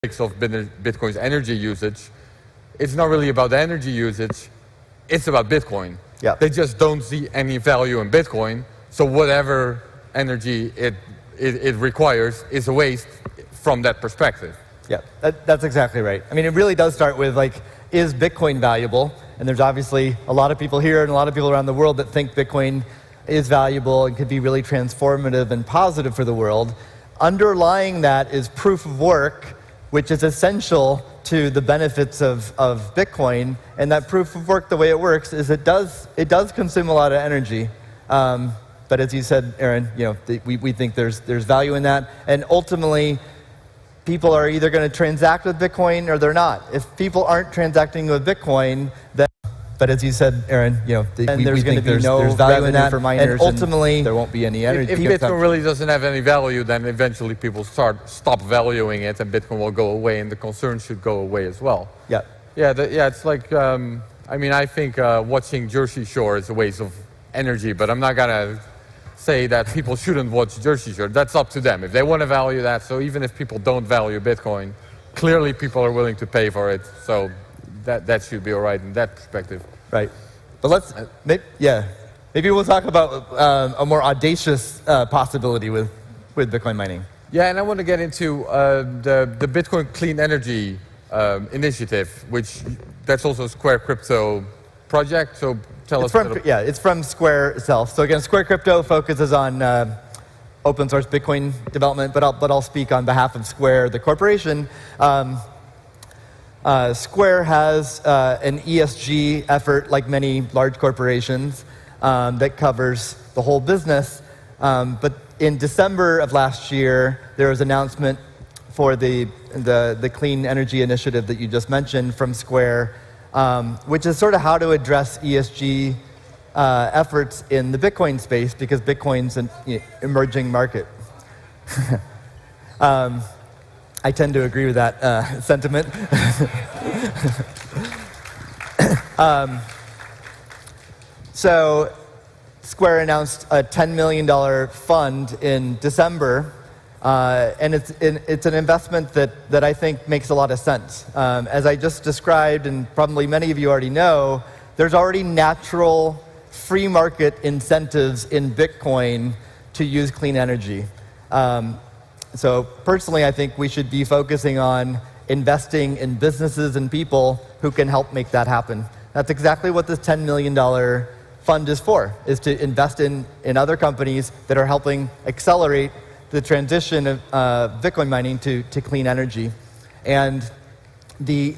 of Bitcoin's energy usage, it's not really about the energy usage, it's about Bitcoin. Yeah. They just don't see any value in Bitcoin, so whatever energy it requires is a waste from that perspective. Yeah, that's exactly right. I mean, it really does start with, like, is Bitcoin valuable? And there's obviously a lot of people here and a lot of people around the world that think Bitcoin is valuable and could be really transformative and positive for the world. Underlying that is proof of work, which is essential to the benefits of Bitcoin. And that proof of work, the way it works, is it does consume a lot of energy. But as you said, Aaron, we think there's value in that. And ultimately, people are either going to transact with Bitcoin or they're not. If people aren't transacting with Bitcoin, then, but as you said, Aaron, there's going to be no value in that for miners, and ultimately there won't be any energy. If Bitcoin really doesn't have any value, then eventually people stop valuing it, and Bitcoin will go away, and the concern should go away as well. Yeah. Yeah. It's like I think watching Jersey Shore is a waste of energy, but I'm not gonna say that people shouldn't watch Jersey Shore. That's up to them if they want to value that. So even if people don't value Bitcoin, clearly people are willing to pay for it. So that should be all right in that perspective. Right. But maybe we'll talk about a more audacious possibility with Bitcoin mining. Yeah, and I want to get into the Bitcoin Clean Energy initiative, that's also a Square Crypto project. So tell us. It's from Square itself. So again, Square Crypto focuses on open source Bitcoin development, but I'll speak on behalf of Square, the corporation. Square has an ESG effort, like many large corporations, that covers the whole business. But in December of last year, there was an announcement for the Clean Energy Initiative that you just mentioned from Square, which is sort of how to address ESG efforts in the Bitcoin space, because Bitcoin's an emerging market. I tend to agree with that sentiment. So Square announced a $10 million fund in December, and it's an investment that I think makes a lot of sense. As I just described, and probably many of you already know, there's already natural free market incentives in Bitcoin to use clean energy. So personally, I think we should be focusing on investing in businesses and people who can help make that happen. That's exactly what this $10 million fund is for, is to invest in other companies that are helping accelerate the transition of Bitcoin mining to clean energy. And the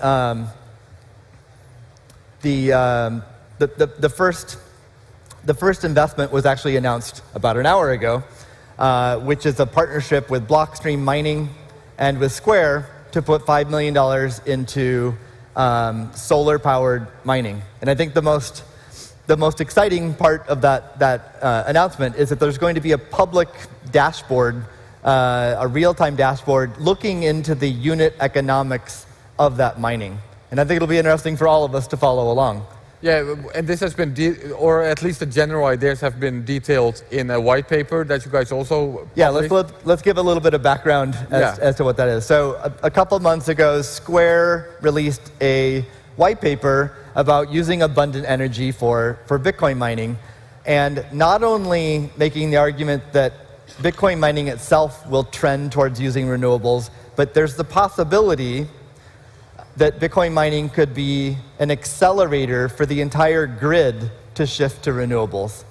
first investment was actually announced about an hour ago, which is a partnership with Blockstream Mining and with Square to put $5 million into solar-powered mining. And I think the most exciting part of that announcement is that there's going to be a public dashboard, a real-time dashboard, looking into the unit economics of that mining. And I think it'll be interesting for all of us to follow along. Yeah, and this has been, or at least the general ideas have been detailed in a white paper that you guys also published. Yeah, let's give a little bit of background as to what that is. So a couple months ago, Square released a white paper about using abundant energy for Bitcoin mining, and not only making the argument that Bitcoin mining itself will trend towards using renewables, but there's the possibility that Bitcoin mining could be an accelerator for the entire grid to shift to renewables.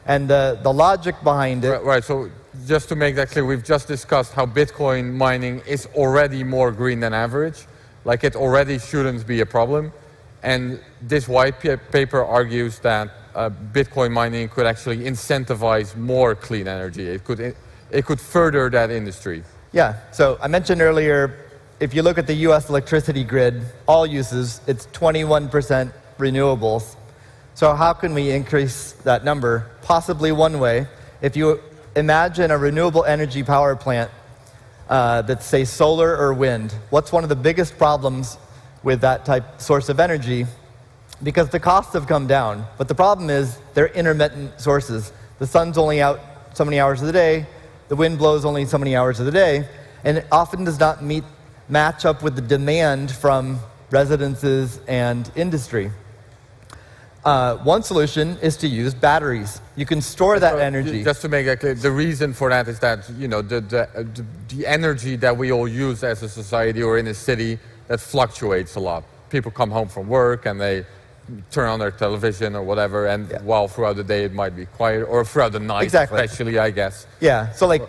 And the logic behind it... Right, so just to make that clear, we've just discussed how Bitcoin mining is already more green than average. Like, it already shouldn't be a problem. And this white paper argues that Bitcoin mining could actually incentivize more clean energy. It could further that industry. Yeah, so I mentioned earlier, if you look at the US electricity grid, all uses, it's 21% renewables. So how can we increase that number? Possibly one way, if you imagine a renewable energy power plant that's, say, solar or wind, what's one of the biggest problems with that type source of energy? Because the costs have come down, but the problem is they're intermittent sources. The sun's only out so many hours of the day, the wind blows only so many hours of the day, and it often does not meet match up with the demand from residences and industry. One solution is to use batteries. You can store that energy. Just to make that clear, the reason for that is that the energy that we all use as a society or in a city, that fluctuates a lot. People come home from work and they turn on their television or whatever, and while throughout the day it might be quiet, or throughout the night especially, I guess. Yeah, so like,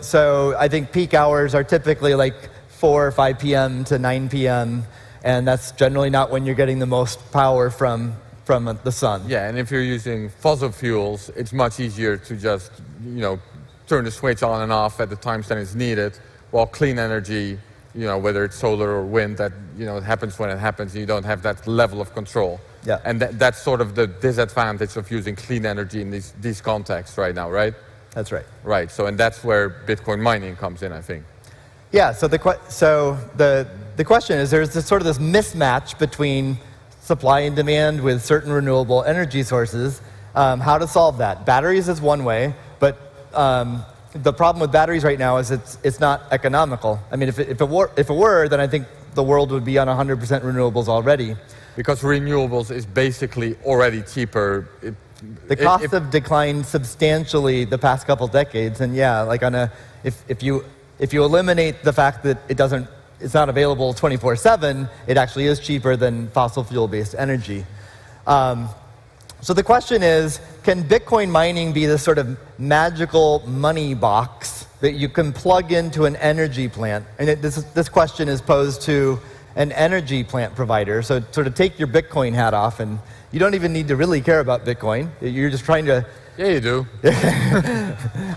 so I think peak hours are typically like 4 or 5 p.m. to 9 p.m., and that's generally not when you're getting the most power from the sun. Yeah, and if you're using fossil fuels, it's much easier to just, turn the switch on and off at the times that it's needed, while clean energy, whether it's solar or wind, that, it happens when it happens, and you don't have that level of control. Yeah. And that's sort of the disadvantage of using clean energy in these contexts right now, right? That's right. Right, so, and that's where Bitcoin mining comes in, I think. Yeah, so the question is, there's this mismatch between supply and demand with certain renewable energy sources. How to solve that? Batteries is one way, but the problem with batteries right now is it's not economical. I mean, if it were, then I think the world would be on 100% renewables already. Because renewables is basically already cheaper. The costs have declined substantially the past couple decades, and yeah, like if you eliminate the fact that it's not available 24/7, it actually is cheaper than fossil fuel-based energy. So the question is, can Bitcoin mining be this sort of magical money box that you can plug into an energy plant? And this question is posed to an energy plant provider. So sort of take your Bitcoin hat off, and you don't even need to really care about Bitcoin. You're just trying to... Yeah, you do.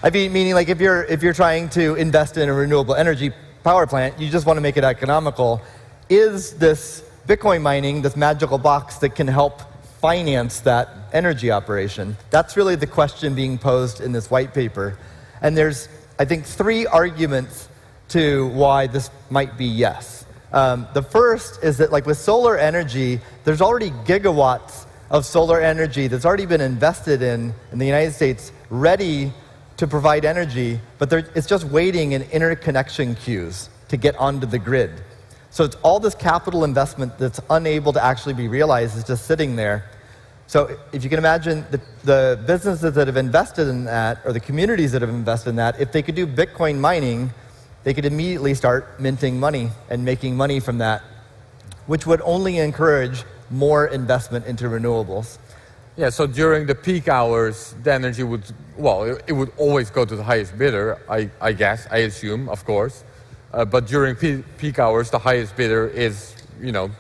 I mean, meaning like if you're trying to invest in a renewable energy power plant, you just want to make it economical. Is this Bitcoin mining this magical box that can help finance that energy operation? That's really the question being posed in this white paper. And there's, I think, 3 arguments to why this might be yes. The first is that, like with solar energy, there's already gigawatts of solar energy that's already been invested in the United States, ready to provide energy, but it's just waiting in interconnection queues to get onto the grid. So it's all this capital investment that's unable to actually be realized is just sitting there. So if you can imagine the businesses that have invested in that, or the communities that have invested in that, if they could do Bitcoin mining, they could immediately start minting money and making money from that, which would only encourage more investment into renewables. Yeah, so during the peak hours, the energy would, it would always go to the highest bidder, I guess, I assume, of course. But during peak hours, the highest bidder is,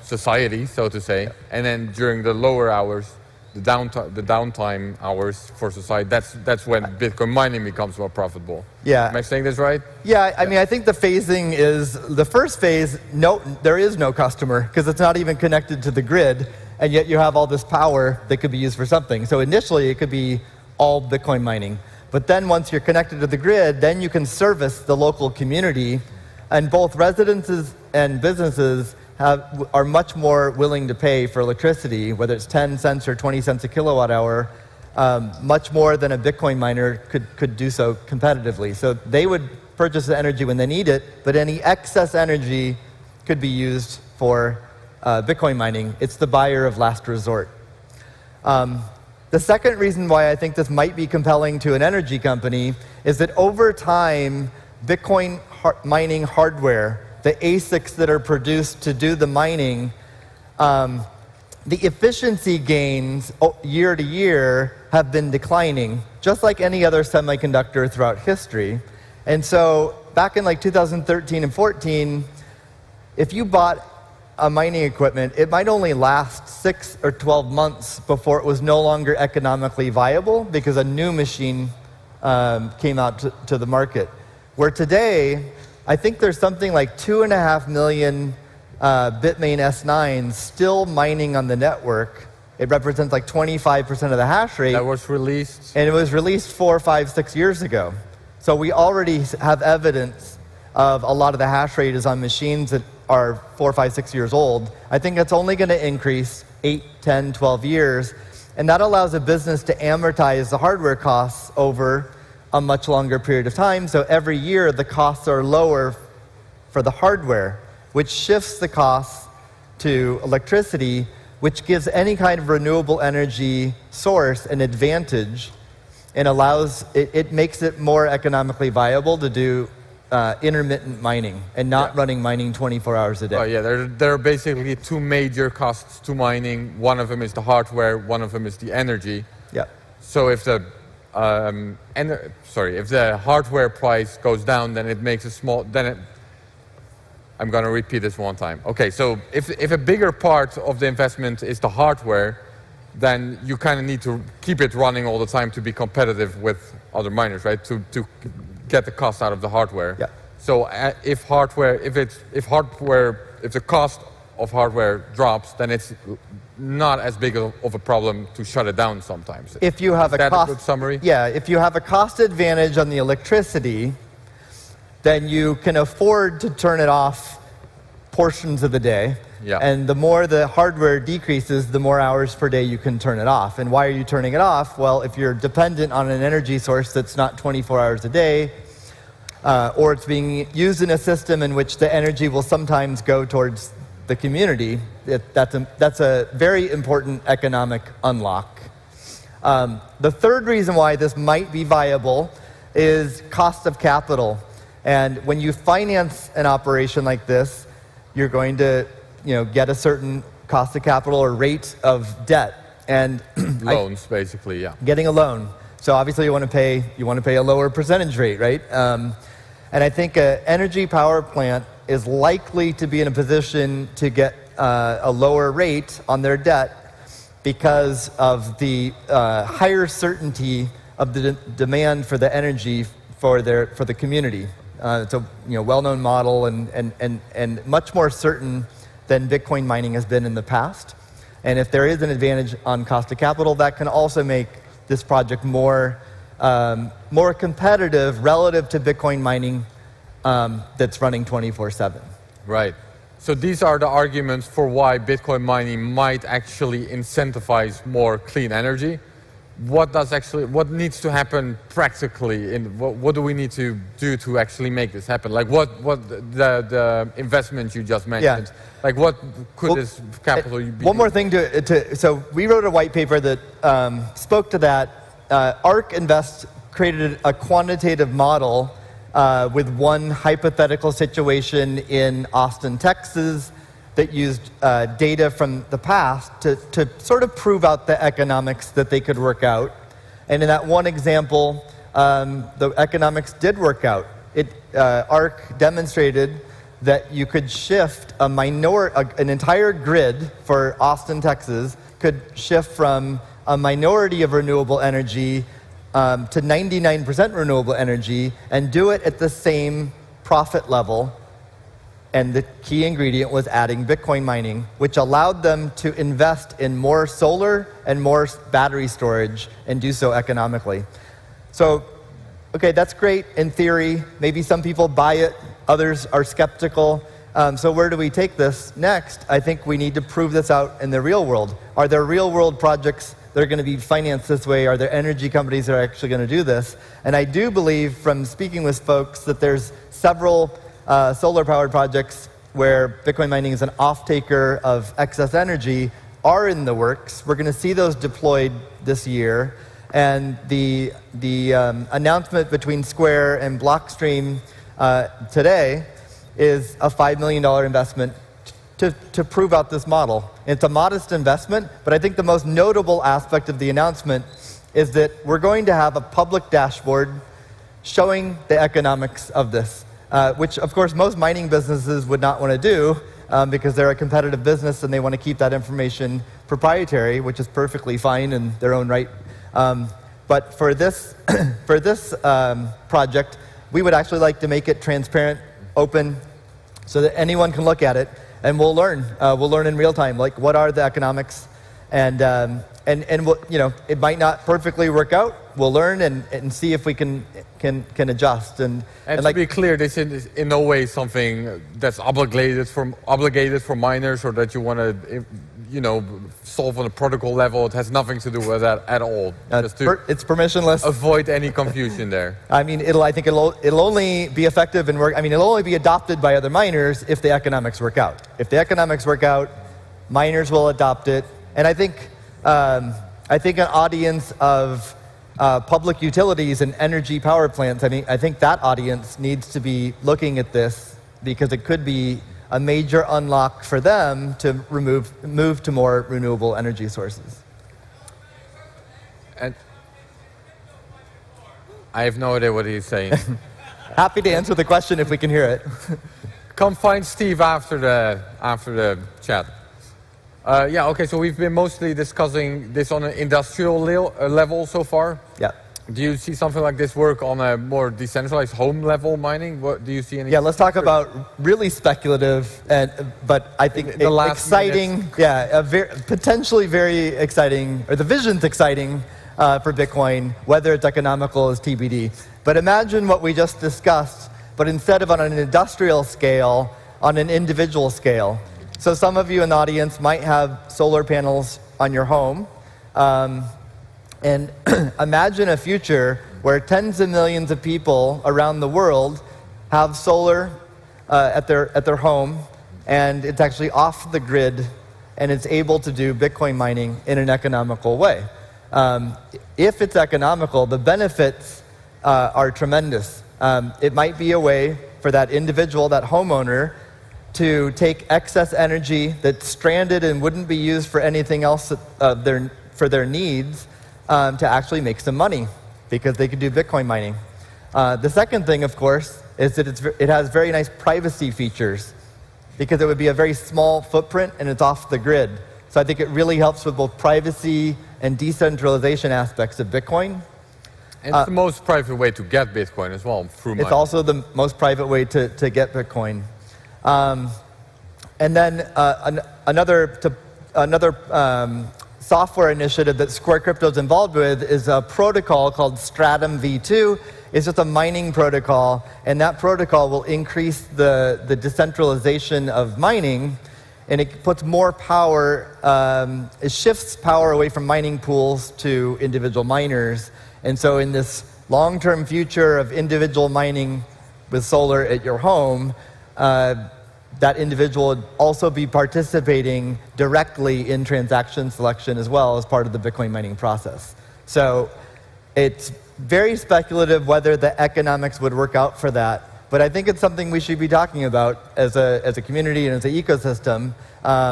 society, so to say. Yeah. And then during the lower hours, the downtime hours for society, that's when Bitcoin mining becomes more profitable. Yeah. Am I saying this right? Yeah, I mean, I think the phasing is, the first phase, there is no customer, because it's not even connected to the grid, and yet you have all this power that could be used for something. So initially, it could be all Bitcoin mining. But then once you're connected to the grid, then you can service the local community, and both residences and businesses are much more willing to pay for electricity, whether it's 10 cents or 20 cents a kilowatt hour, much more than a Bitcoin miner could do so competitively. So they would purchase the energy when they need it, but any excess energy could be used for Bitcoin mining. It's the buyer of last resort. The second reason why I think this might be compelling to an energy company is that over time, Bitcoin mining hardware, the ASICs that are produced to do the mining, the efficiency gains year to year have been declining, just like any other semiconductor throughout history. And so back in like 2013 and 14, if you bought a mining equipment, it might only last 6 or 12 months before it was no longer economically viable because a new machine came out to the market. Where today, I think there's something like 2.5 million Bitmain S9s still mining on the network. It represents like 25% of the hash rate. That was released? And it was released 4, 5, 6 years ago. So we already have evidence of a lot of the hash rate is on machines that are 4, 5, 6 years old. I think it's only going to increase 8, 10, 12 years. And that allows a business to amortize the hardware costs over a much longer period of time. So every year, the costs are lower for the hardware. which shifts the costs to electricity, which gives any kind of renewable energy source an advantage and allows, it makes it more economically viable to do intermittent mining and not running mining 24 hours a day. Oh yeah, there are basically two major costs to mining. One of them is the hardware, one of them is the energy. Yeah. So if the if the hardware price goes down, then it makes a small, I'm going to repeat this one time. Okay, so if a bigger part of the investment is the hardware, then you kind of need to keep it running all the time to be competitive with other miners, right? To get the cost out of the hardware. Yeah. So if the cost of hardware drops, then it's not as big of a problem to shut it down sometimes. If you have a good summary? Yeah, if you have a cost advantage on the electricity, then you can afford to turn it off portions of the day. Yeah. And the more the hardware decreases, the more hours per day you can turn it off. And why are you turning it off? Well, if you're dependent on an energy source that's not 24 hours a day, or it's being used in a system in which the energy will sometimes go towards the community, that's a very important economic unlock. The third reason why this might be viable is cost of capital. And when you finance an operation like this, you're going to get a certain cost of capital or rate of debt. And loans, basically, yeah. Getting a loan. So obviously you want to pay a lower percentage rate, right? And I think an energy power plant is likely to be in a position to get a lower rate on their debt because of the higher certainty of the demand for the energy for the community. It's a well-known model and much more certain than Bitcoin mining has been in the past. And if there is an advantage on cost of capital, that can also make this project more competitive relative to Bitcoin mining that's running 24/7. Right. So these are the arguments for why Bitcoin mining might actually incentivize more clean energy. What needs to happen practically? What do we need to do to actually make this happen? Like what the investment you just mentioned? Yeah. Like what could this capital be? One more thing so we wrote a white paper that spoke to that. ARK Invest created a quantitative model with one hypothetical situation in Austin, Texas, that used data from the past to sort of prove out the economics that they could work out. And in that one example, the economics did work out. ARK demonstrated that you could shift an entire grid for Austin, Texas, could shift from a minority of renewable energy to 99% renewable energy and do it at the same profit level. And the key ingredient was adding Bitcoin mining, which allowed them to invest in more solar and more battery storage and do so economically. So, okay, that's great in theory. Maybe some people buy it, others are skeptical. So where do we take this next? I think we need to prove this out in the real world. Are there real world projects that are going to be financed this way? Are there energy companies that are actually going to do this? And I do believe from speaking with folks that there's several solar-powered projects where Bitcoin mining is an off-taker of excess energy are in the works. We're going to see those deployed this year. And the announcement between Square and Blockstream today is a $5 million investment to prove out this model. It's a modest investment, but I think the most notable aspect of the announcement is that we're going to have a public dashboard showing the economics of this. Which, of course, most mining businesses would not want to do because they're a competitive business and they want to keep that information proprietary, which is perfectly fine in their own right. But for this, project, we would actually like to make it transparent, open, so that anyone can look at it, and we'll learn. We'll learn in real time, like what are the economics, and we'll, it might not perfectly work out. We'll learn and see if we can adjust. And to be clear, this is in no way something that's obligated for miners, or that you want to solve on a protocol level. It has nothing to do with that at all. It's permissionless. Avoid any confusion there. I mean, I think it'll only be effective and work. I mean, it'll only be adopted by other miners if the economics work out. If the economics work out, miners will adopt it. And I think an audience of public utilities and energy power plants, I think that audience needs to be looking at this because it could be a major unlock for them to move to more renewable energy sources. And I have no idea what he's saying. Happy to answer the question if we can hear it. Come find Steve after the chat. Okay, so we've been mostly discussing this on an industrial level so far. Yeah. Do you see something like this work on a more decentralized home level mining? What do you see any? Yeah, let's talk about really speculative, but I think exciting. Yeah, potentially very exciting, or the vision's exciting for Bitcoin. Whether it's economical is TBD. But imagine what we just discussed, but instead of on an industrial scale, on an individual scale. So some of you in the audience might have solar panels on your home. And imagine a future where tens of millions of people around the world have solar at their home, and it's actually off the grid, and it's able to do Bitcoin mining in an economical way. If it's economical, the benefits are tremendous. It might be a way for that individual, that homeowner, to take excess energy that's stranded and wouldn't be used for anything else for their needs, to actually make some money because they could do Bitcoin mining. The second thing, of course, is that it has very nice privacy features because it would be a very small footprint and it's off the grid. So I think it really helps with both privacy and decentralization aspects of Bitcoin. And it's the most private way to get Bitcoin as well, through mining. It's also the most private way to get Bitcoin. And then another software initiative that Square Crypto is involved with is a protocol called Stratum v2. It's just a mining protocol, and that protocol will increase the decentralization of mining, and it puts more power, it shifts power away from mining pools to individual miners. And so in this long-term future of individual mining with solar at your home, that individual would also be participating directly in transaction selection as well as part of the Bitcoin mining process. So it's very speculative whether the economics would work out for that, but I think it's something we should be talking about as a community and as an ecosystem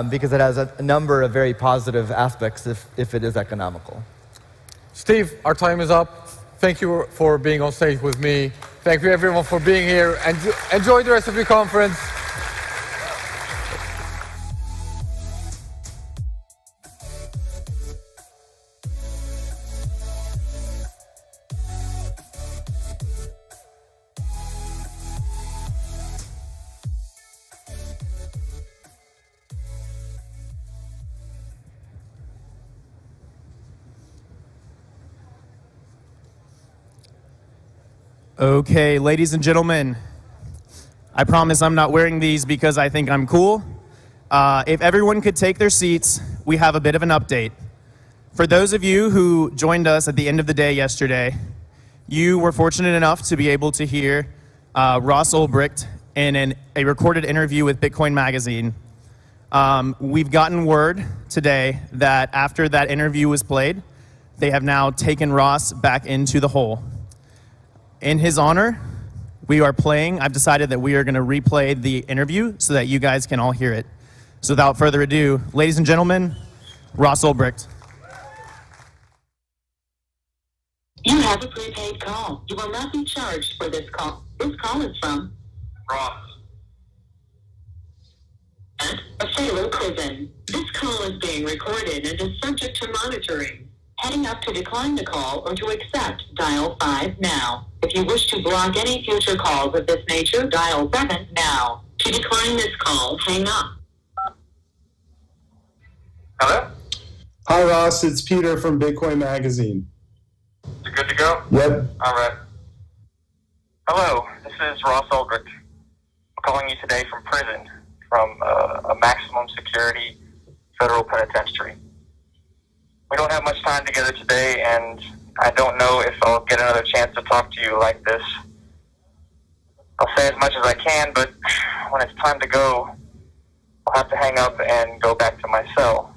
because it has a number of very positive aspects if it is economical. Steve, our time is up. Thank you for being on stage with me. Thank you everyone for being here, and enjoy the rest of your conference. Okay, ladies and gentlemen, I promise I'm not wearing these because I think I'm cool. If everyone could take their seats, we have a bit of an update. For those of you who joined us at the end of the day yesterday, you were fortunate enough to be able to hear Ross Ulbricht in a recorded interview with Bitcoin Magazine. We've gotten word today that after that interview was played, they have now taken Ross back into the hole. In his honor, I've decided that we are going to replay the interview so that you guys can all hear it. So without further ado, ladies and gentlemen, Ross Ulbricht. You have a prepaid call. You will not be charged for this call. This call is from Ross. At a federal prison. This call is being recorded and is subject to monitoring. Heading up to decline the call or to accept, dial 5 now. If you wish to block any future calls of this nature, dial 7 now. To decline this call, hang up. Hello? Hi, Ross. It's Peter from Bitcoin Magazine. You good to go? Yep. All right. Hello, this is Ross Ulbricht. I'm calling you today from prison, from a maximum security federal penitentiary. together today, and I don't know if I'll get another chance to talk to you like this. I'll say as much as I can, but when it's time to go, I'll have to hang up and go back to my cell.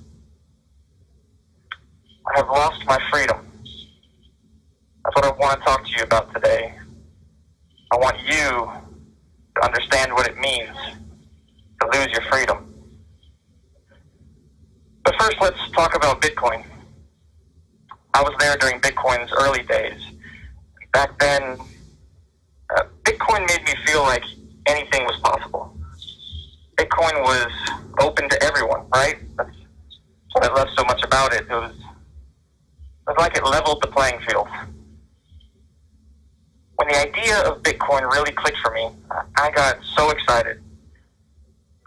I have lost my freedom. That's what I want to talk to you about today. I want you to understand what it means to lose your freedom. But first, let's talk about Bitcoin. I was there during Bitcoin's early days. Back then, Bitcoin made me feel like anything was possible. Bitcoin was open to everyone, right? That's what I loved so much about it. It was like it leveled the playing field. When the idea of Bitcoin really clicked for me, I got so excited.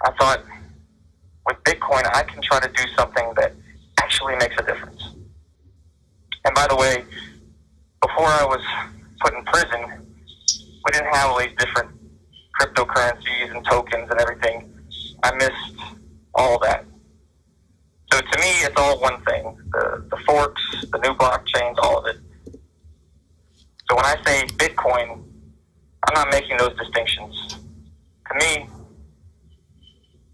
I thought, with Bitcoin, I can try to do something that actually makes a difference. And by the way, before I was put in prison, we didn't have all these different cryptocurrencies and tokens and everything. I missed all that. So to me, it's all one thing. The forks, the new blockchains, all of it. So when I say Bitcoin, I'm not making those distinctions. To me,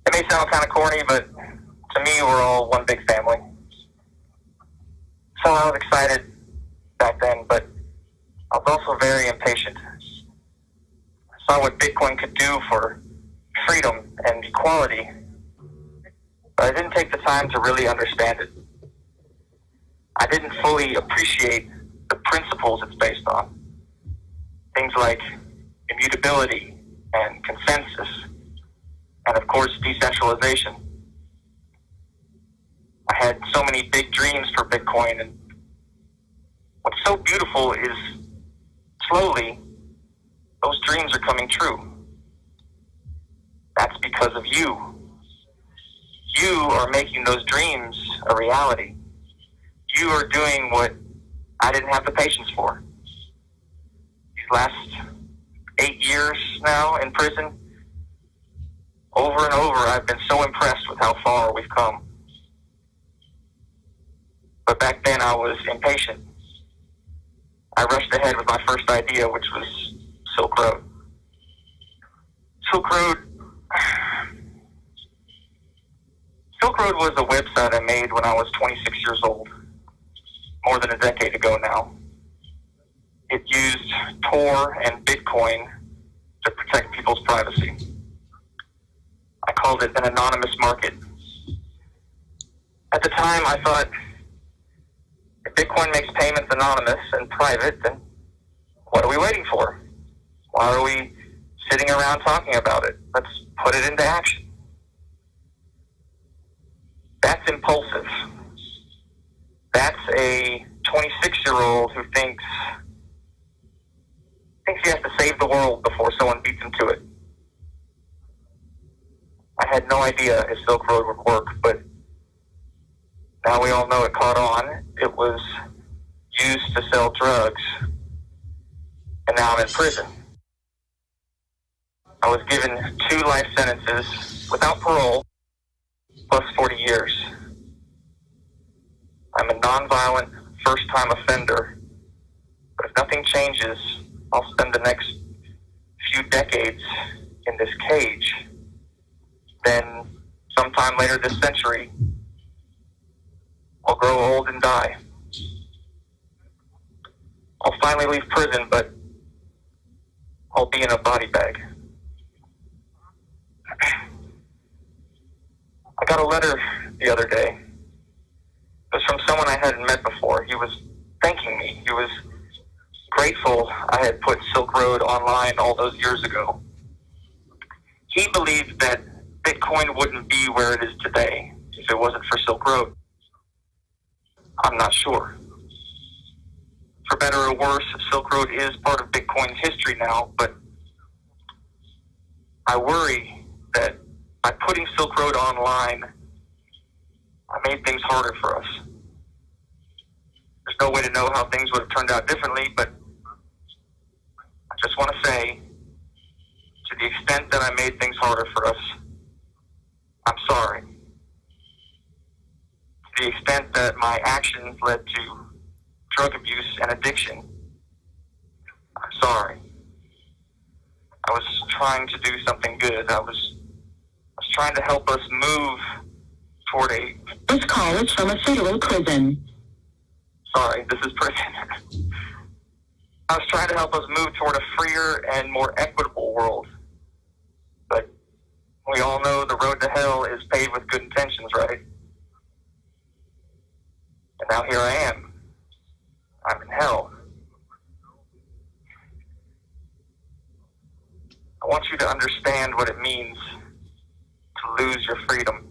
it may sound kind of corny, but to me, we're all one big family. So I was excited back then, but I was also very impatient. I saw what Bitcoin could do for freedom and equality, but I didn't take the time to really understand it. I didn't fully appreciate the principles it's based on. Things like immutability and consensus, and of course, decentralization. I had so many big dreams for Bitcoin, and what's so beautiful is slowly those dreams are coming true. That's because of you. You are making those dreams a reality. You are doing what I didn't have the patience for. These last 8 years now in prison, over and over, I've been so impressed with how far we've come. But back then I was impatient. I rushed ahead with my first idea, which was Silk Road. Silk Road was a website I made when I was 26 years old, more than a decade ago now. It used Tor and Bitcoin to protect people's privacy. I called it an anonymous market. At the time, I thought, if Bitcoin makes payments anonymous and private, then what are we waiting for? Why are we sitting around talking about it? Let's put it into action. That's impulsive. That's a 26-year-old who thinks he has to save the world before someone beats him to it. I had no idea if Silk Road would work, but now we all know it caught on. It was used to sell drugs, and now I'm in prison. I was given 2 life sentences without parole, plus 40 years. I'm a nonviolent, first-time offender, but if nothing changes, I'll spend the next few decades in this cage. Then, sometime later this century, I'll grow old and die. I'll finally leave prison, but I'll be in a body bag. I got a letter the other day. It was from someone I hadn't met before. He was thanking me. He was grateful I had put Silk Road online all those years ago. He believed that Bitcoin wouldn't be where it is today if it wasn't for Silk Road. I'm not sure. For better or worse, Silk Road is part of Bitcoin's history now, but I worry that by putting Silk Road online, I made things harder for us. There's no way to know how things would have turned out differently, but I just want to say, to the extent that I made things harder for us, I'm sorry. To the extent that my actions led to drug abuse and addiction. I'm sorry. I was trying to do something good. I was trying to help us move toward a... This call is from a federal prison. Sorry, this is prison. I was trying to help us move toward a freer and more equitable world. But we all know the road to hell is paved with good intentions, right? And now here I am. I'm in hell. I want you to understand what it means to lose your freedom.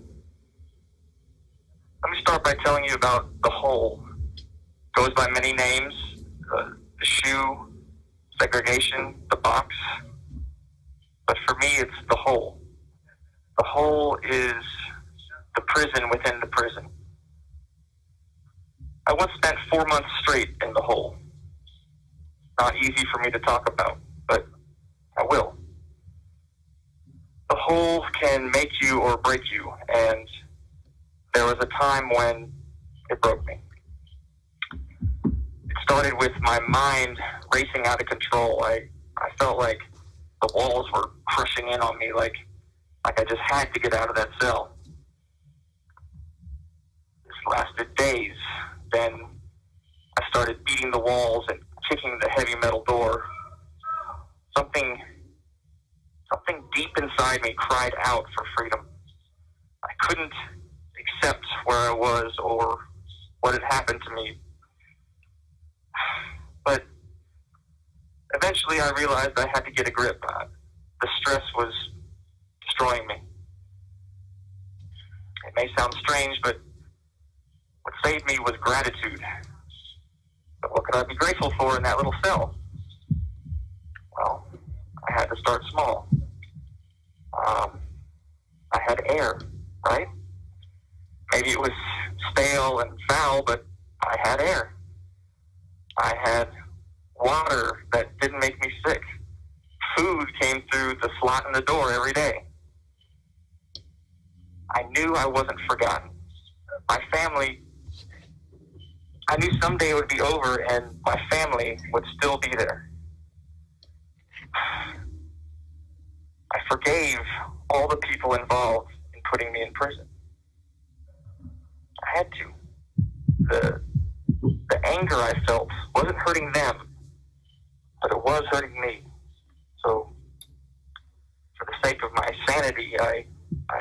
Let me start by telling you about the whole. It goes by many names. The shoe, segregation, the box. But for me, it's the whole. The whole is the prison within the prison. I once spent 4 months straight in the hole. Not easy for me to talk about, but I will. The hole can make you or break you, and there was a time when it broke me. It started with my mind racing out of control. I felt like the walls were crushing in on me, like I just had to get out of that cell. This lasted days. Then I started beating the walls and kicking the heavy metal door. Something deep inside me cried out for freedom. I couldn't accept where I was or what had happened to me. But eventually I realized I had to get a grip. The stress was destroying me. It may sound strange, but what saved me was gratitude. But what could I be grateful for in that little cell? Well, I had to start small. I had air, right? Maybe it was stale and foul, but I had air. I had water that didn't make me sick. Food came through the slot in the door every day. I knew I wasn't forgotten. My family, I knew someday it would be over and my family would still be there. I forgave all the people involved in putting me in prison. I had to. The anger I felt wasn't hurting them, but it was hurting me. So, for the sake of my sanity, I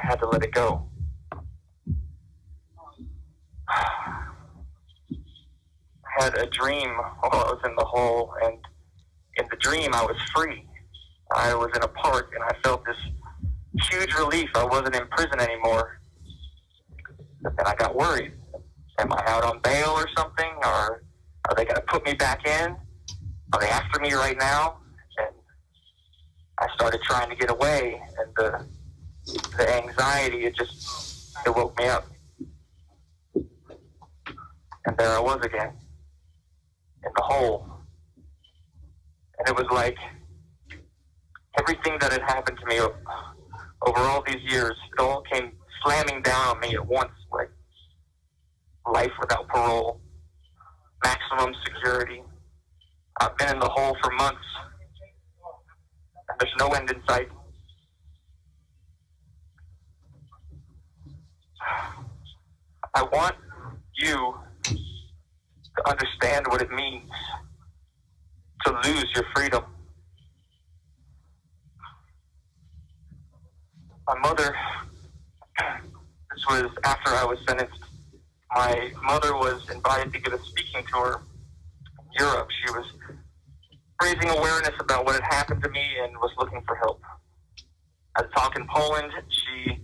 had to let it go. I had a dream while I was in the hole, and in the dream I was free. I was in a park, and I felt this huge relief. I wasn't in prison anymore. But then I got worried. Am I out on bail or something? Or are they going to put me back in? Are they after me right now? And I started trying to get away, and the anxiety, it woke me up. And there I was again, in the hole. And it was like everything that had happened to me over all these years, it all came slamming down on me at once, like life without parole, maximum security. I've been in the hole for months, and there's no end in sight. I want you to understand what it means to lose your freedom. My mother, this was after I was sentenced, my mother was invited to give a speaking tour in Europe. She was raising awareness about what had happened to me and was looking for help. At a talk in Poland, she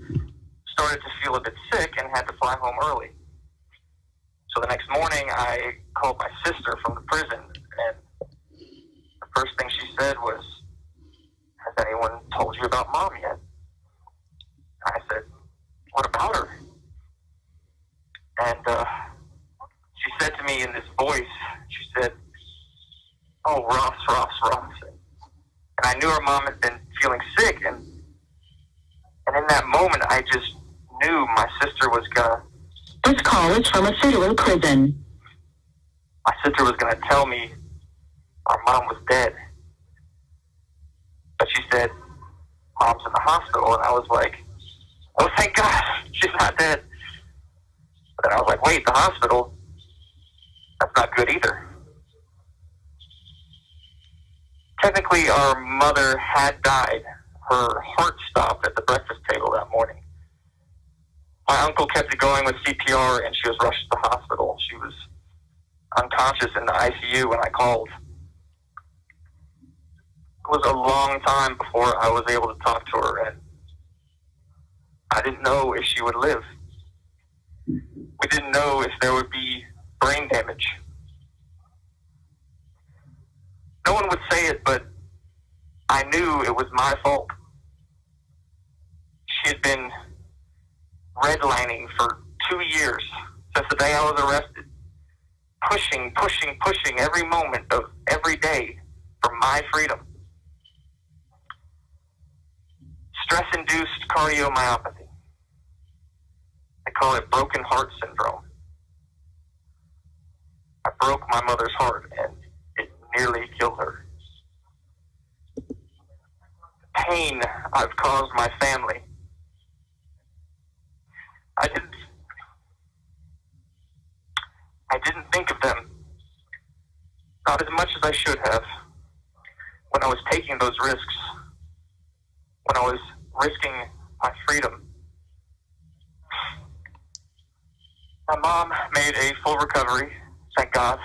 started to feel a bit sick and had to fly home early. So the next morning, I called my sister from the prison, and the first thing she said was, "Has anyone told you about Mom yet?" I said, "What about her?" And she said to me in this voice, she said, "Oh, Ross. And I knew her mom had been feeling sick, and in that moment, I just knew my sister was gonna This call is from a federal prison. My sister was going to tell me our mom was dead. But she said, Mom's in the hospital. And I was like, oh, thank God, she's not dead. But then I was like, wait, the hospital? That's not good either. Technically, our mother had died. Her heart stopped at the breakfast table that morning. My uncle kept it going with CPR, and she was rushed to the hospital. She was unconscious in the ICU when I called. It was a long time before I was able to talk to her, and I didn't know if she would live. We didn't know if there would be brain damage. No one would say it, but I knew it was my fault. She had been redlining for 2 years since the day I was arrested, pushing every moment of every day for my freedom. Stress-induced cardiomyopathy. They call it broken heart syndrome. I broke my mother's heart, and it nearly killed her. The pain I've caused my family. I didn't think of them, not as much as I should have, when I was taking those risks, when I was risking my freedom. My mom made a full recovery, thank God.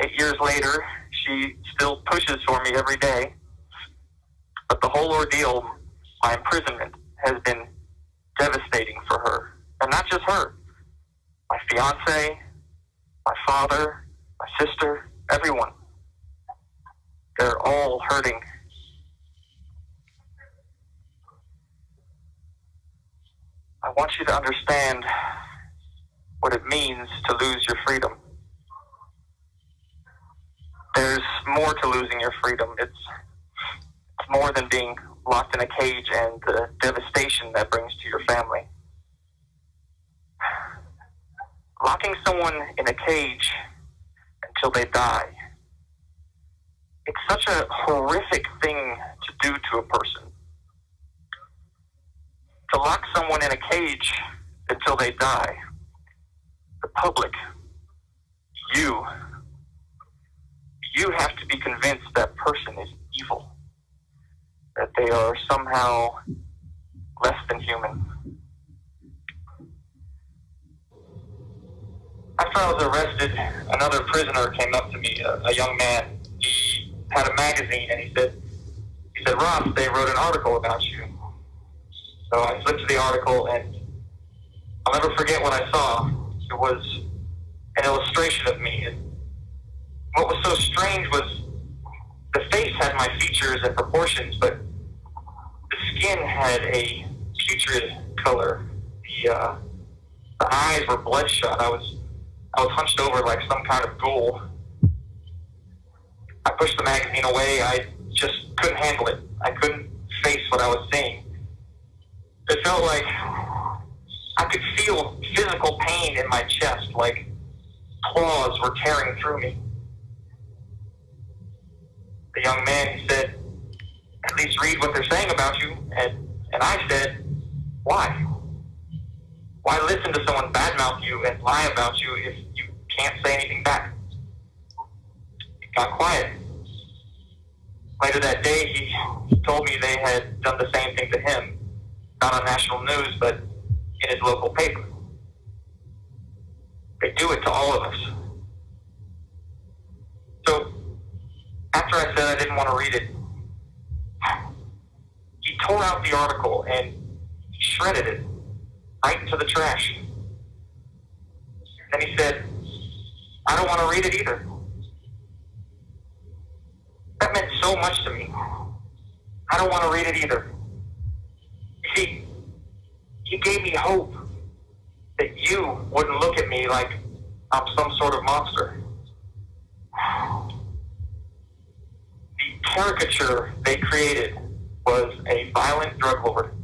8 years later, she still pushes for me every day, but the whole ordeal, my imprisonment, has been devastating for her. And not just her. My fiance, my father, my sister, everyone. They're all hurting. I want you to understand what it means to lose your freedom. There's more to losing your freedom. It's more than being locked in a cage and the devastation that brings to your family. Locking someone in a cage until they die, it's such a horrific thing to do to a person. To lock someone in a cage until they die, the public, you have to be convinced that person is evil, that they are somehow less than human. After I was arrested, another prisoner came up to me, a young man. He had a magazine, and he said, Ross, they wrote an article about you. So I flipped to the article, and I'll never forget what I saw. It was an illustration of me. And what was so strange was the face had my features and proportions, but the skin had a putrid color. The eyes were bloodshot. I was hunched over like some kind of ghoul. I pushed the magazine away. I just couldn't handle it. I couldn't face what I was seeing. It felt like I could feel physical pain in my chest, like claws were tearing through me. The young man, he said, at least read what they're saying about you. And I said, why? Why listen to someone badmouth you and lie about you if you can't say anything back? It got quiet. Later that day, he told me they had done the same thing to him, not on national news, but in his local paper. They do it to all of us. So, after I said I didn't want to read it, he tore out the article and shredded it right into the trash. Then he said, I don't want to read it either. That meant so much to me. I don't want to read it either. You see, he gave me hope that you wouldn't look at me like I'm some sort of monster. The caricature they created was a violent drug lord.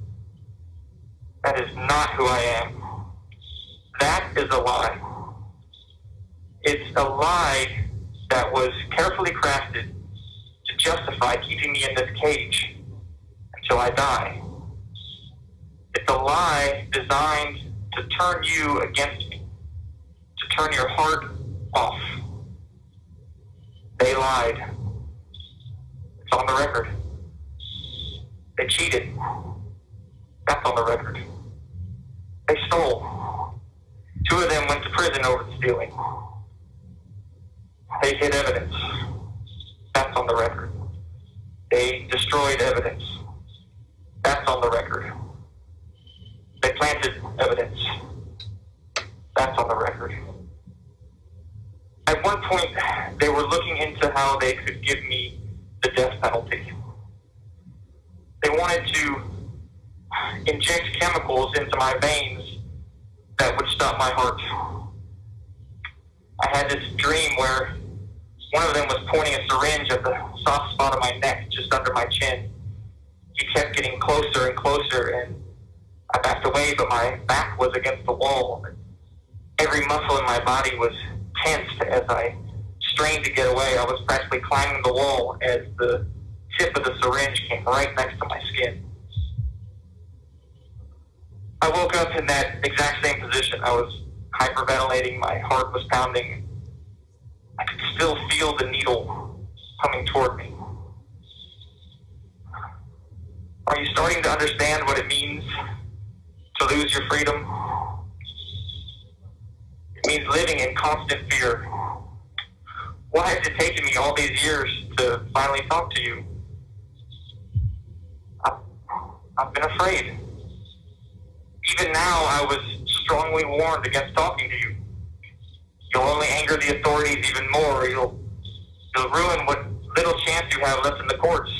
That is not who I am. That is a lie. It's a lie that was carefully crafted to justify keeping me in this cage until I die. It's a lie designed to turn you against me, to turn your heart off. They lied. It's on the record. They cheated. That's on the record. They stole. 2 of them went to prison over the stealing. They hid evidence. That's on the record. They destroyed evidence. That's on the record. They planted evidence. That's on the record. At one point, they were looking into how they could give me the death penalty. They wanted to inject chemicals into my veins that would stop my heart. I had this dream where one of them was pointing a syringe at the soft spot of my neck, just under my chin. He kept getting closer and closer, and I backed away, but my back was against the wall. Every muscle in my body was tensed as I strained to get away. I was practically climbing the wall as the tip of the syringe came right next to my skin. I woke up in that exact same position. I was hyperventilating, my heart was pounding. I could still feel the needle coming toward me. Are you starting to understand what it means to lose your freedom? It means living in constant fear. Why has it taken me all these years to finally talk to you? I've been afraid. Even now, I was strongly warned against talking to you. You'll only anger the authorities even more. You'll ruin what little chance you have left in the courts.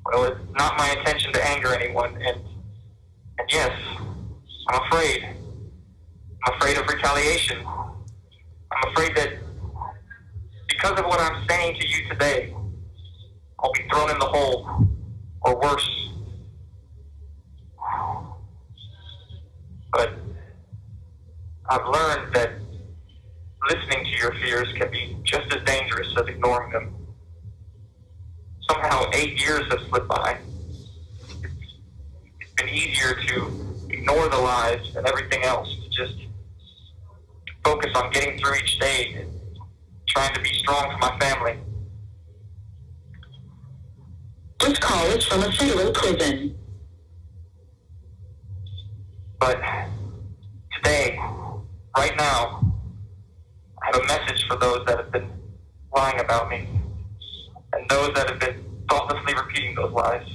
Well, it's not my intention to anger anyone, and yes, I'm afraid. I'm afraid of retaliation. I'm afraid that because of what I'm saying to you today, I'll be thrown in the hole, or worse. But I've learned that listening to your fears can be just as dangerous as ignoring them. Somehow 8 years have slipped by. It's been easier to ignore the lies and everything else, to just focus on getting through each day and trying to be strong for my family. This call is from a federal prison. But today, right now, I have a message for those that have been lying about me and those that have been thoughtlessly repeating those lies.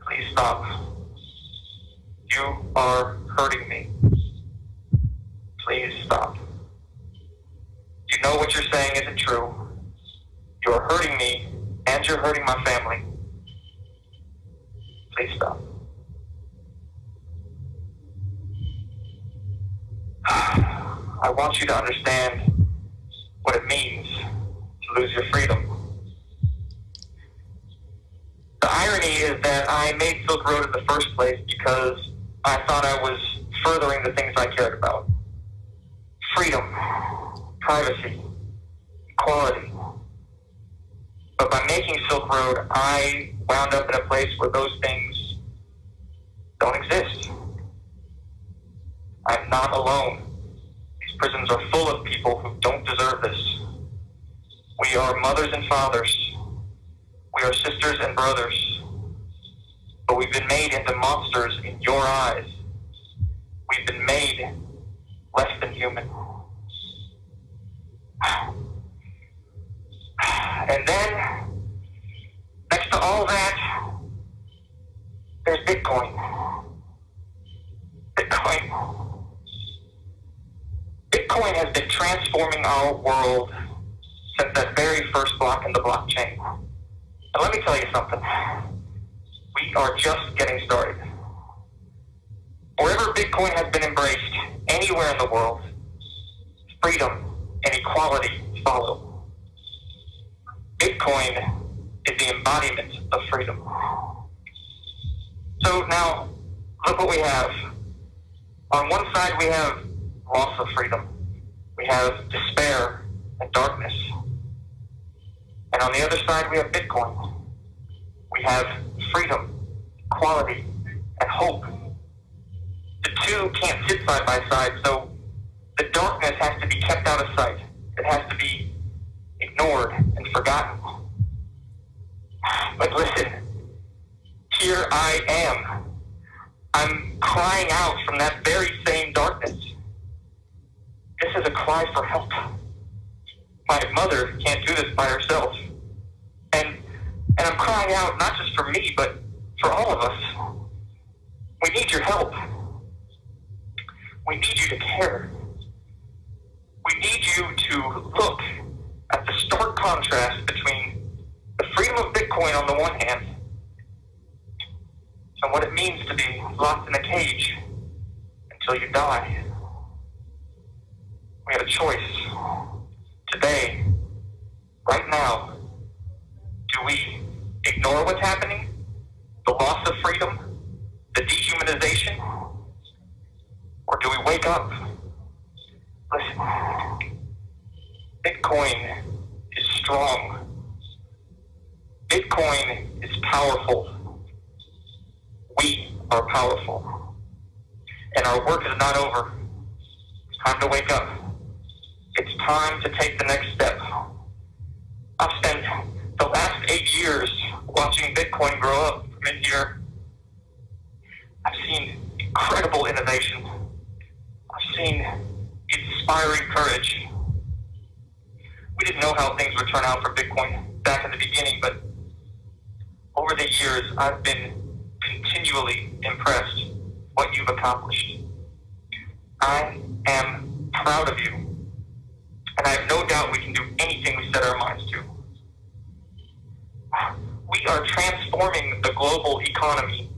Please stop. You are hurting me. Please stop. You know what you're saying isn't true. You are hurting me, and you're hurting my family. Please stop. I want you to understand what it means to lose your freedom. The irony is that I made Silk Road in the first place because I thought I was furthering the things I cared about. Freedom, privacy, equality. But by making Silk Road, I wound up in a place where those things don't exist. I'm not alone. These prisons are full of people who don't deserve this. We are mothers and fathers. We are sisters and brothers. But we've been made into monsters in your eyes. We've been made less than human. And then, next to all that, there's Bitcoin. Bitcoin has been transforming our world since that very first block in the blockchain. And let me tell you something. We are just getting started. Wherever Bitcoin has been embraced, anywhere in the world, freedom and equality follow. Bitcoin is the embodiment of freedom. So now, look what we have. On one side, we have loss of freedom. We have despair and darkness. And on the other side, we have Bitcoin. We have freedom, equality, and hope. The two can't sit side by side, so the darkness has to be kept out of sight. It has to be ignored and forgotten. But listen, here I am. I'm crying out from that very same darkness. This is a cry for help. My mother can't do this by herself. And I'm crying out not just for me, but for all of us. We need your help. We need you to care. We need you to look at the stark contrast between the freedom of Bitcoin on the one hand and what it means to be locked in a cage until you die. We have a choice. Today, right now, do we ignore what's happening? The loss of freedom? The dehumanization? Or do we wake up? Listen, Bitcoin is strong. Bitcoin is powerful. We are powerful. And our work is not over. It's time to wake up. It's time to take the next step. I've spent the last 8 years watching Bitcoin grow up from in here. I've seen incredible innovation. I've seen inspiring courage. We didn't know how things would turn out for Bitcoin back in the beginning, but over the years, I've been continually impressed with what you've accomplished. I am proud of you, and I have no doubt we can do anything we set our minds to. We are transforming the global economy.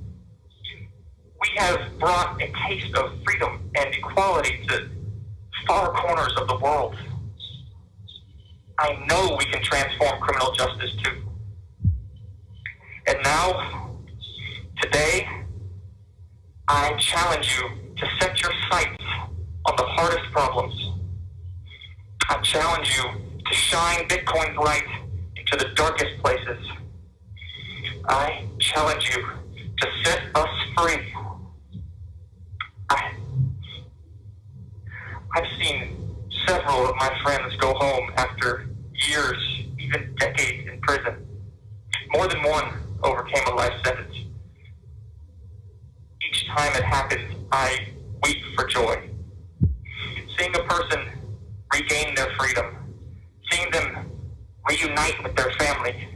We have brought a taste of freedom and equality to far corners of the world. I know we can transform criminal justice too. And now, today, I challenge you to set your sights on the hardest problems. I challenge you to shine Bitcoin's light into the darkest places. I challenge you to set us free. I've seen several of my friends go home after years, even decades in prison. More than one overcame a life sentence. Each time it happens, I weep for joy. Seeing a person regain their freedom, seeing them reunite with their family,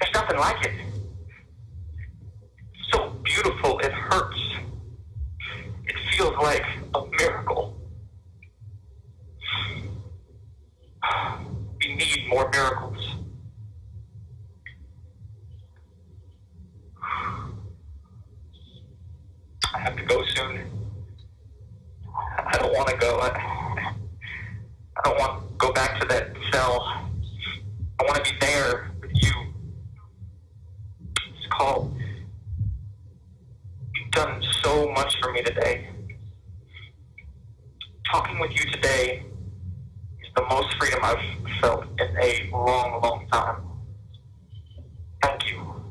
there's nothing like it. It's so beautiful, it hurts. It feels like a miracle. We need more miracles. I have to go soon. I don't want to go. I don't want to go back to that cell. I want to be there with you. It's called. You've done so much for me today. Talking with you today is the most freedom I've felt in a long, long time. Thank you.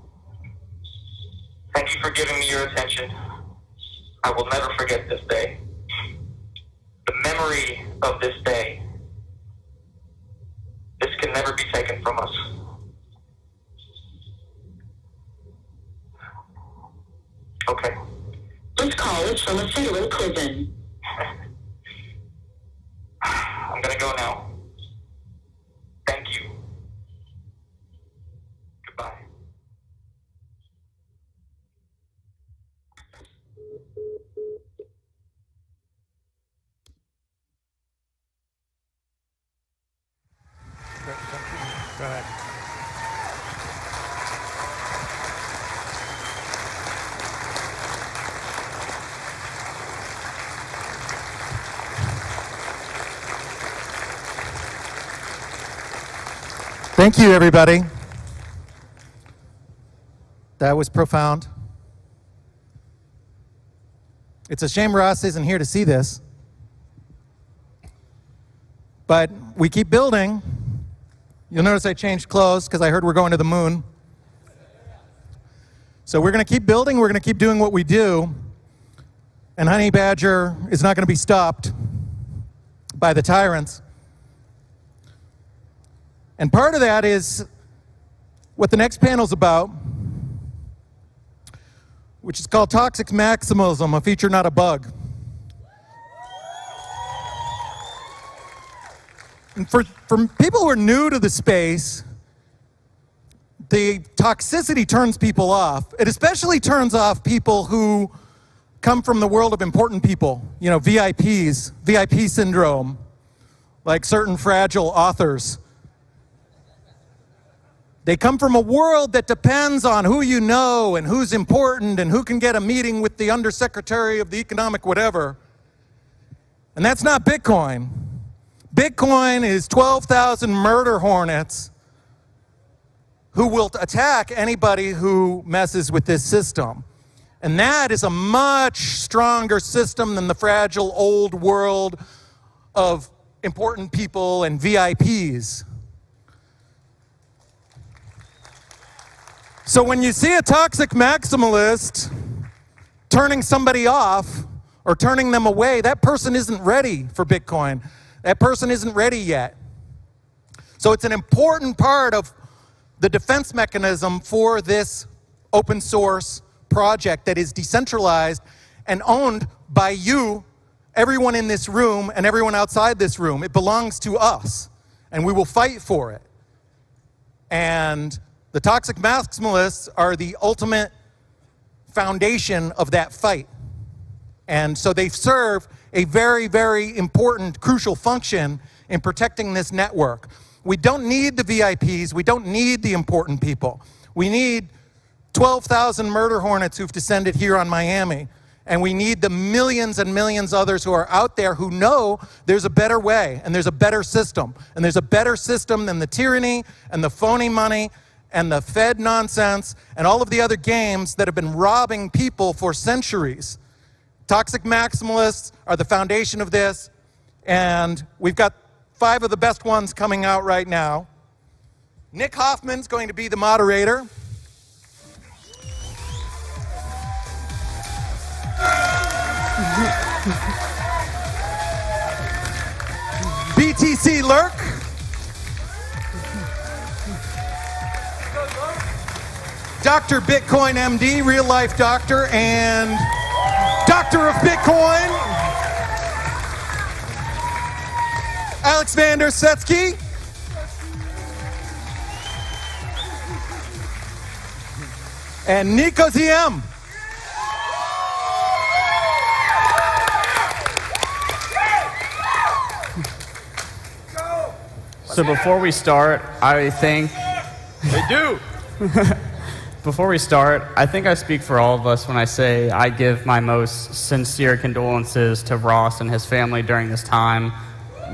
Thank you for giving me your attention. I will never forget this day. The memory of this day. This can never be taken from us. Okay. This call is from a federal prison. I'm gonna go now. Thank you. Goodbye. Go ahead. Thank you, everybody. That was profound. It's a shame Ross isn't here to see this. But we keep building. You'll notice I changed clothes because I heard we're going to the moon. So we're going to keep building. We're going to keep doing what we do. And Honey Badger is not going to be stopped by the tyrants. And part of that is what the next panel's about, which is called Toxic Maximalism, a feature, not a bug. And for people who are new to the space, the toxicity turns people off. It especially turns off people who come from the world of important people, you know, VIPs, VIP syndrome, like certain fragile authors. They come from a world that depends on who you know and who's important and who can get a meeting with the undersecretary of the economic whatever. And that's not Bitcoin. Bitcoin is 12,000 murder hornets who will attack anybody who messes with this system. And that is a much stronger system than the fragile old world of important people and VIPs. So when you see a toxic maximalist turning somebody off or turning them away, that person isn't ready for Bitcoin. That person isn't ready yet. So it's an important part of the defense mechanism for this open source project that is decentralized and owned by you, everyone in this room, and everyone outside this room. It belongs to us, and we will fight for it. And the toxic maximalists are the ultimate foundation of that fight. And so they serve a very, very important, crucial function in protecting this network. We don't need the VIPs. We don't need the important people. We need 12,000 murder hornets who've descended here on Miami. And we need the millions and millions others who are out there who know there's a better way and there's a better system. And there's a better system than the tyranny and the phony money and the Fed nonsense and all of the other games that have been robbing people for centuries. Toxic maximalists are the foundation of this, and we've got 5 of the best ones coming out right now. Nick Hoffman's going to be the moderator. BTC Lurk. Dr. Bitcoin MD, real life doctor and doctor of Bitcoin. Alexander Setsky. And Nico TM. So before we start, I think... They do! Before we start, I think I speak for all of us when I say I give my most sincere condolences to Ross and his family during this time.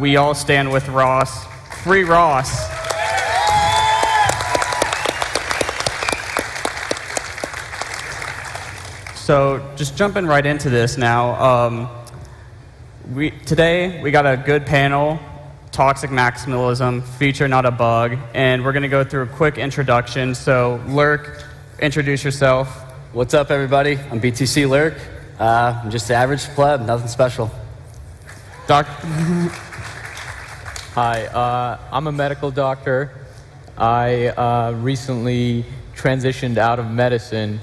We all stand with Ross. Free Ross! So just jumping right into this now. Today we got a good panel, Toxic Maximalism, feature not a bug, and we're going to go through a quick introduction. So Lurk, introduce yourself. What's up, everybody? I'm BTC Lurk. I'm just the average pleb, nothing special. Hi, I'm a medical doctor. I recently transitioned out of medicine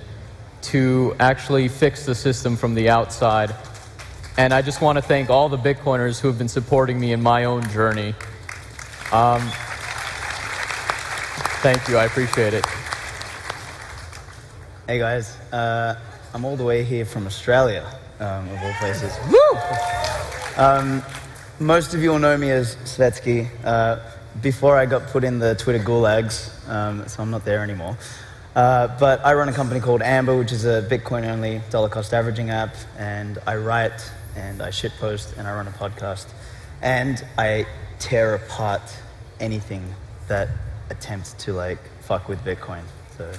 to actually fix the system from the outside. And I just want to thank all the Bitcoiners who have been supporting me in my own journey. Thank you, I appreciate it. Hey guys, I'm all the way here from Australia, of all places. Woo! Most of you will know me as Svetsky. Before I got put in the Twitter gulags, so I'm not there anymore. But I run a company called Amber, which is a Bitcoin-only dollar-cost averaging app, and I write, and I shitpost, and I run a podcast. And I tear apart anything that attempts to, like, fuck with Bitcoin. So...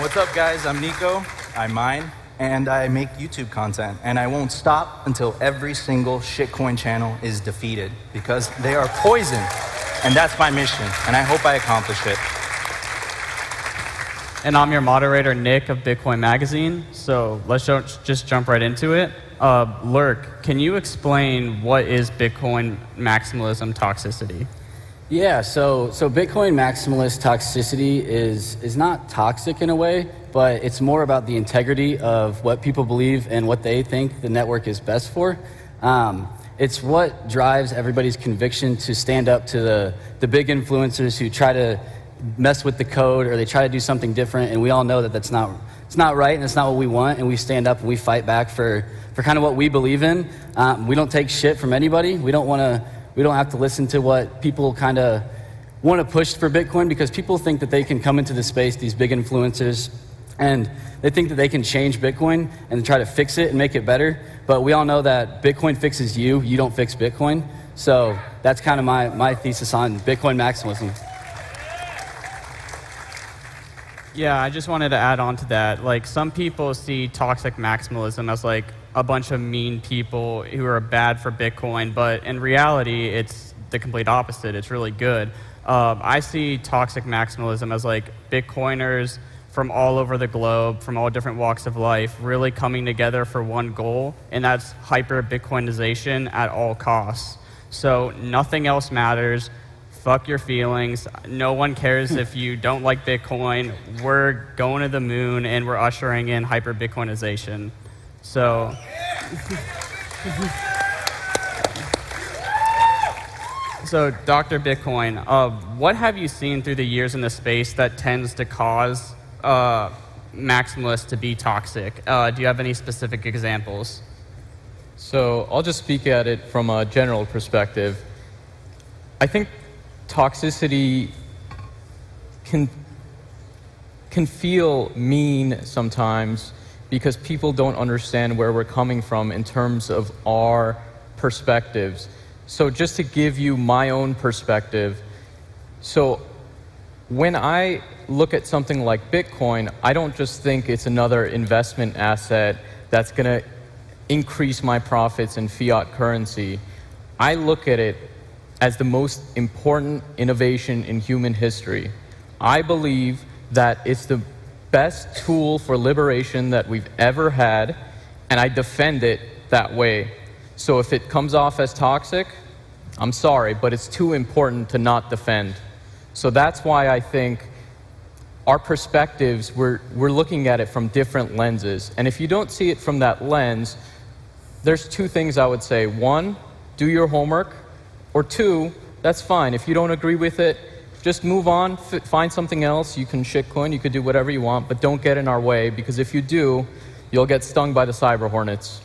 What's up, guys? I'm Nico. I mine, and I make YouTube content. And I won't stop until every single shitcoin channel is defeated, because they are poison. And that's my mission, and I hope I accomplish it. And I'm your moderator, Nick, of Bitcoin Magazine. So let's just jump right into it. Lurk, can you explain what is Bitcoin maximalism toxicity? Yeah, so Bitcoin maximalist toxicity is not toxic in a way, but it's more about the integrity of what people believe and what they think the network is best for. It's what drives everybody's conviction to stand up to the big influencers who try to mess with the code, or they try to do something different, and we all know that it's not right, and it's not what we want, and we stand up and we fight back for kind of what we believe in. We don't take shit from anybody. We don't have to listen to what people kind of want to push for Bitcoin, because people think that they can come into the space, these big influencers, and they think that they can change Bitcoin and try to fix it and make it better. But we all know that Bitcoin fixes you. You don't fix Bitcoin. So that's kind of my thesis on Bitcoin maximalism. Yeah, I just wanted to add on to that. Like, some people see toxic maximalism as like a bunch of mean people who are bad for Bitcoin, but in reality, it's the complete opposite. It's really good. I see toxic maximalism as like Bitcoiners from all over the globe, from all different walks of life, really coming together for one goal, and that's hyper-Bitcoinization at all costs. So nothing else matters. Fuck your feelings. No one cares if you don't like Bitcoin. We're going to the moon, and we're ushering in hyper-Bitcoinization. So, so Dr. Bitcoin, what have you seen through the years in the space that tends to cause maximalists to be toxic? Do you have any specific examples? So I'll just speak at it from a general perspective. I think toxicity can feel mean sometimes because people don't understand where we're coming from in terms of our perspectives. So just to give you my own perspective, so when I look at something like Bitcoin, I don't just think it's another investment asset that's going to increase my profits in fiat currency. I look at it as the most important innovation in human history. I believe that it's the best tool for liberation that we've ever had, and I defend it that way. So if it comes off as toxic, I'm sorry, but it's too important to not defend. So that's why I think our perspectives, we're looking at it from different lenses. And if you don't see it from that lens, there's two things I would say. One, do your homework. Or two, that's fine. If you don't agree with it, just move on, find something else. You can shitcoin, you could do whatever you want, but don't get in our way, because if you do, you'll get stung by the cyber hornets.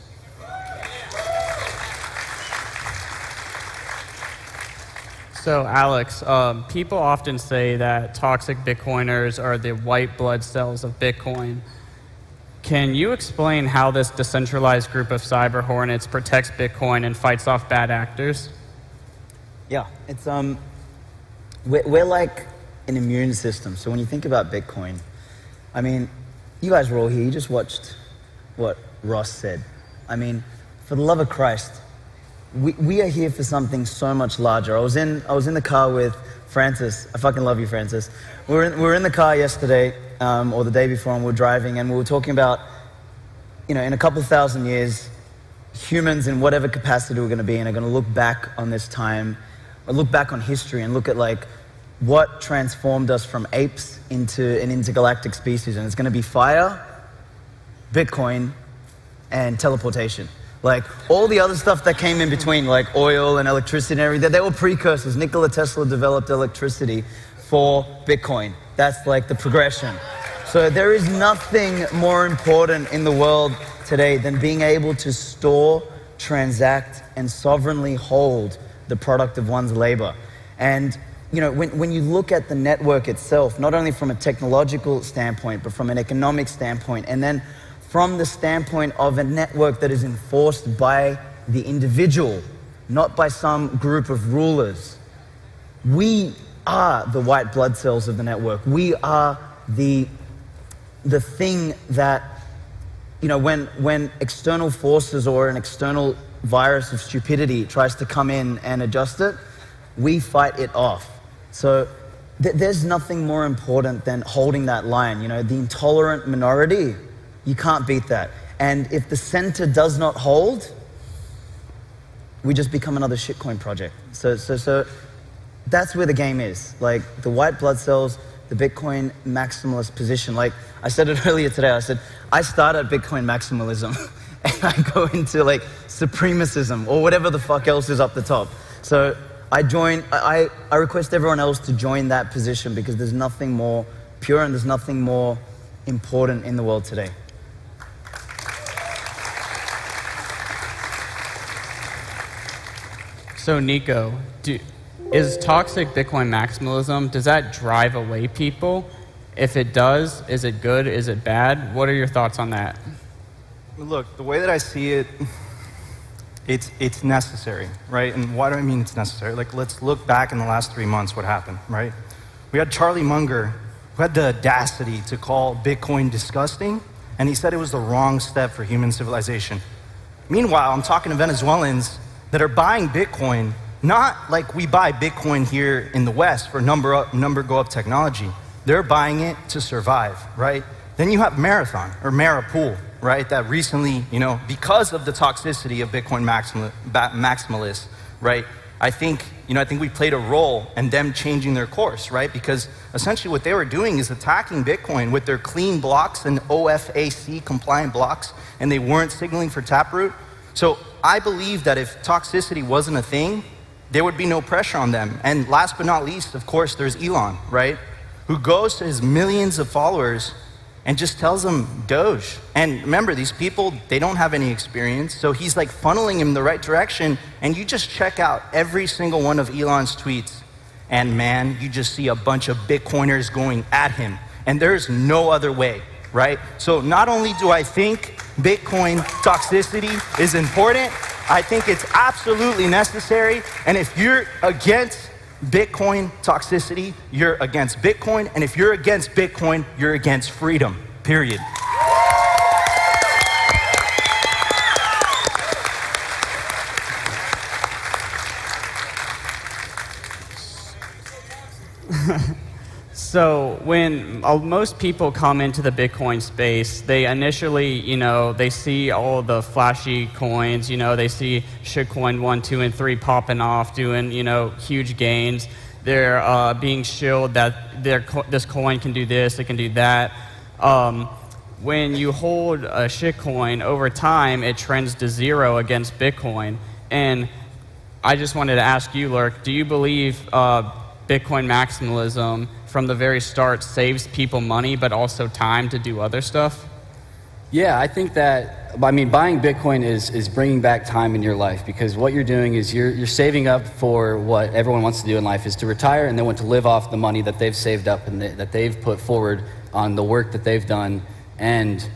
So Alex, people often say that toxic Bitcoiners are the white blood cells of Bitcoin. Can you explain how this decentralized group of cyber hornets protects Bitcoin and fights off bad actors? Yeah, it's we're like an immune system. So when you think about Bitcoin, I mean, you guys were all here. You just watched what Ross said. I mean, for the love of Christ, we are here for something so much larger. I was in the car with Francis. I fucking love you, Francis. We were in the car yesterday, or the day before, and we were driving, and we were talking about, in a couple thousand years, humans in whatever capacity we're going to be in are going to look back on this time, or look back on history and look at like what transformed us from apes into an intergalactic species. And it's going to be fire, Bitcoin, and teleportation. Like all the other stuff that came in between, like oil and electricity and everything, they were precursors. Nikola Tesla developed electricity for Bitcoin. That's like the progression. So there is nothing more important in the world today than being able to store, transact, and sovereignly hold the product of one's labor. And when you look at the network itself, not only from a technological standpoint, but from an economic standpoint, and then from the standpoint of a network that is enforced by the individual, not by some group of rulers, we are the white blood cells of the network. We are the thing that you know, when external forces or an external virus of stupidity tries to come in and adjust it, we fight it off. So there's nothing more important than holding that line. You know, the intolerant minority, you can't beat that. And if the center does not hold, we just become another shitcoin project. So that's where the game is. Like the white blood cells, the Bitcoin maximalist position. Like I said it earlier today, I said, I start at Bitcoin maximalism and I go into like supremacism or whatever the fuck else is up the top. So I request everyone else to join that position because there's nothing more pure and there's nothing more important in the world today. So Nico, is toxic Bitcoin maximalism, does that drive away people? If it does, is it good? Is it bad? What are your thoughts on that? Look, the way that I see it, it's necessary, right? And why do I mean it's necessary? Like, let's look back in the last 3 months what happened, right? We had Charlie Munger, who had the audacity to call Bitcoin disgusting, and he said it was the wrong step for human civilization. Meanwhile, I'm talking to Venezuelans that are buying Bitcoin, not like we buy Bitcoin here in the West for number go up technology. They're buying it to survive, right? Then you have Marathon or Marapool, right? That recently, you know, because of the toxicity of Bitcoin maximalists, right? I think we played a role in them changing their course, right? Because essentially what they were doing is attacking Bitcoin with their clean blocks and OFAC compliant blocks, and they weren't signaling for Taproot. So I believe that if toxicity wasn't a thing, there would be no pressure on them. And last but not least, of course, there's Elon, right? Who goes to his millions of followers and just tells them Doge. And remember, these people, they don't have any experience, so he's like funneling him in the right direction, and you just check out every single one of Elon's tweets, and man, you just see a bunch of Bitcoiners going at him, and there's no other way, right? So not only do I think Bitcoin toxicity is important, I think it's absolutely necessary, and if you're against Bitcoin toxicity, you're against Bitcoin, and if you're against Bitcoin, you're against freedom, period. So when most people come into the Bitcoin space, they initially, they see all the flashy coins, they see shitcoin 1, 2, and 3 popping off, doing, huge gains. They're being shilled that this coin can do this, it can do that. When you hold a shitcoin, over time, it trends to 0 against Bitcoin. And I just wanted to ask you, Lurk, do you believe Bitcoin maximalism from the very start saves people money but also time to do other stuff? Yeah, I think that, buying Bitcoin is bringing back time in your life, because what you're doing is you're saving up for what everyone wants to do in life, is to retire and they want to live off the money that they've saved up and that they've put forward on the work that they've done. And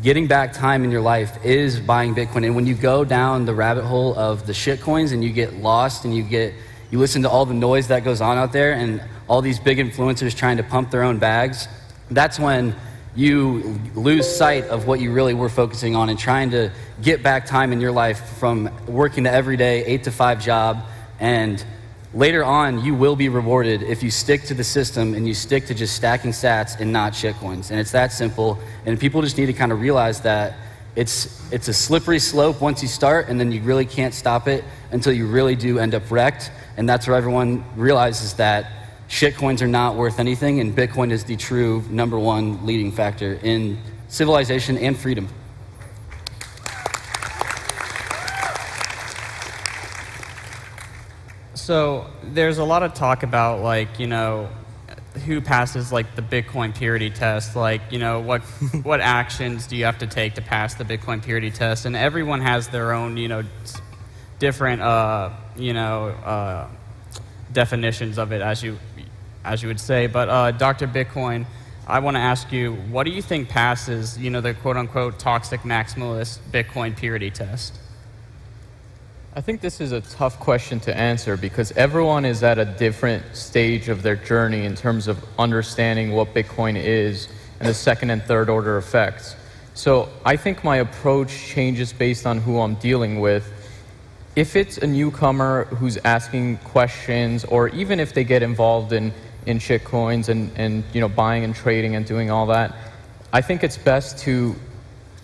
getting back time in your life is buying Bitcoin. And when you go down the rabbit hole of the shit coins and you get lost and you listen to all the noise that goes on out there and all these big influencers trying to pump their own bags, that's when you lose sight of what you really were focusing on and trying to get back time in your life from working the everyday 8 to 5 job. And later on, you will be rewarded if you stick to the system and you stick to just stacking sats and not shitcoins. And it's that simple. And people just need to kind of realize that it's a slippery slope once you start, and then you really can't stop it until you really do end up wrecked. And that's where everyone realizes that shitcoins are not worth anything, and Bitcoin is the true #1 leading factor in civilization and freedom. So there's a lot of talk about, who passes the Bitcoin purity test, what actions do you have to take to pass the Bitcoin purity test? And everyone has their own, different, definitions of it, as you would say. But Dr. Bitcoin, I want to ask you, what do you think passes, the quote-unquote toxic maximalist Bitcoin purity test? I think this is a tough question to answer because everyone is at a different stage of their journey in terms of understanding what Bitcoin is and the second and third order effects. So I think my approach changes based on who I'm dealing with. If it's a newcomer who's asking questions, or even if they get involved in shitcoins and you know, buying and trading and doing all that, I think it's best to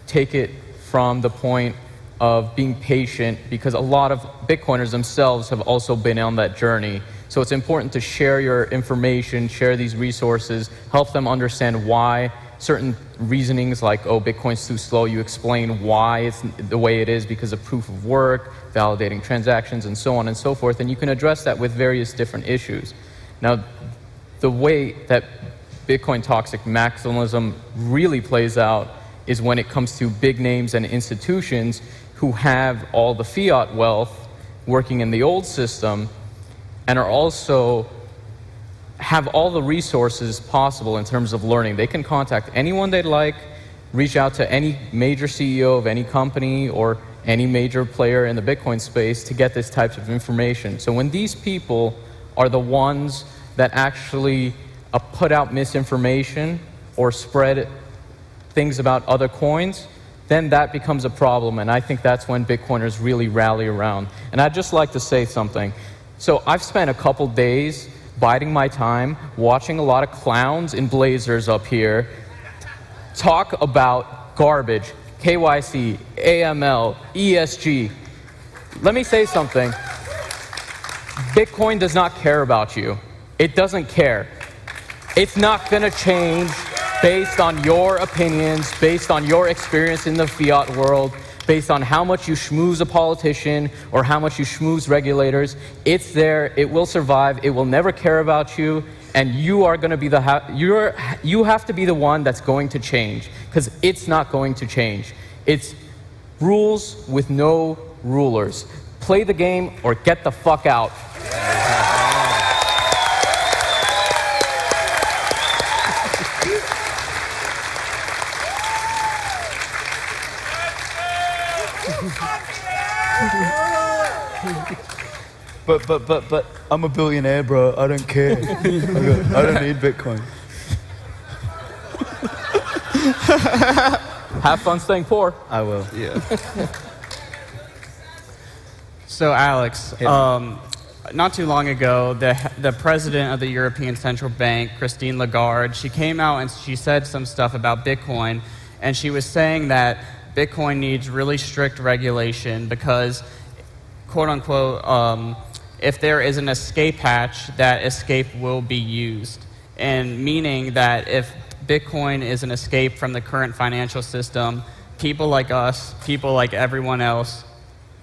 take it from the point of being patient, because a lot of Bitcoiners themselves have also been on that journey. So it's important to share your information, share these resources, help them understand why certain reasonings like, oh, Bitcoin's too slow, you explain why it's the way it is because of proof of work, validating transactions, and so on and so forth. And you can address that with various different issues. Now, the way that Bitcoin toxic maximalism really plays out is when it comes to big names and institutions who have all the fiat wealth working in the old system and are also have all the resources possible in terms of learning. They can contact anyone they'd like, reach out to any major CEO of any company or any major player in the Bitcoin space to get this type of information. So when these people are the ones that actually put out misinformation or spread things about other coins, then that becomes a problem, and I think that's when Bitcoiners really rally around. And I'd just like to say something. So I've spent a couple days biding my time, watching a lot of clowns in blazers up here talk about garbage, KYC, AML, ESG. Let me say something. Bitcoin does not care about you. It doesn't care. It's not gonna change based on your opinions, based on your experience in the fiat world, based on how much you schmooze a politician or how much you schmooze regulators. It's there, it will survive, it will never care about you, and you are gonna be you have to be the one that's going to change, because it's not going to change. It's rules with no rulers. Play the game or get the fuck out. But I'm a billionaire, bro. I don't care. I don't need Bitcoin. Have fun staying poor. I will. Yeah. So Alex, not too long ago, the president of the European Central Bank, Christine Lagarde, she came out and she said some stuff about Bitcoin, and she was saying that Bitcoin needs really strict regulation because, quote unquote, if there is an escape hatch, that escape will be used. And meaning that if Bitcoin is an escape from the current financial system, people like us, people like everyone else,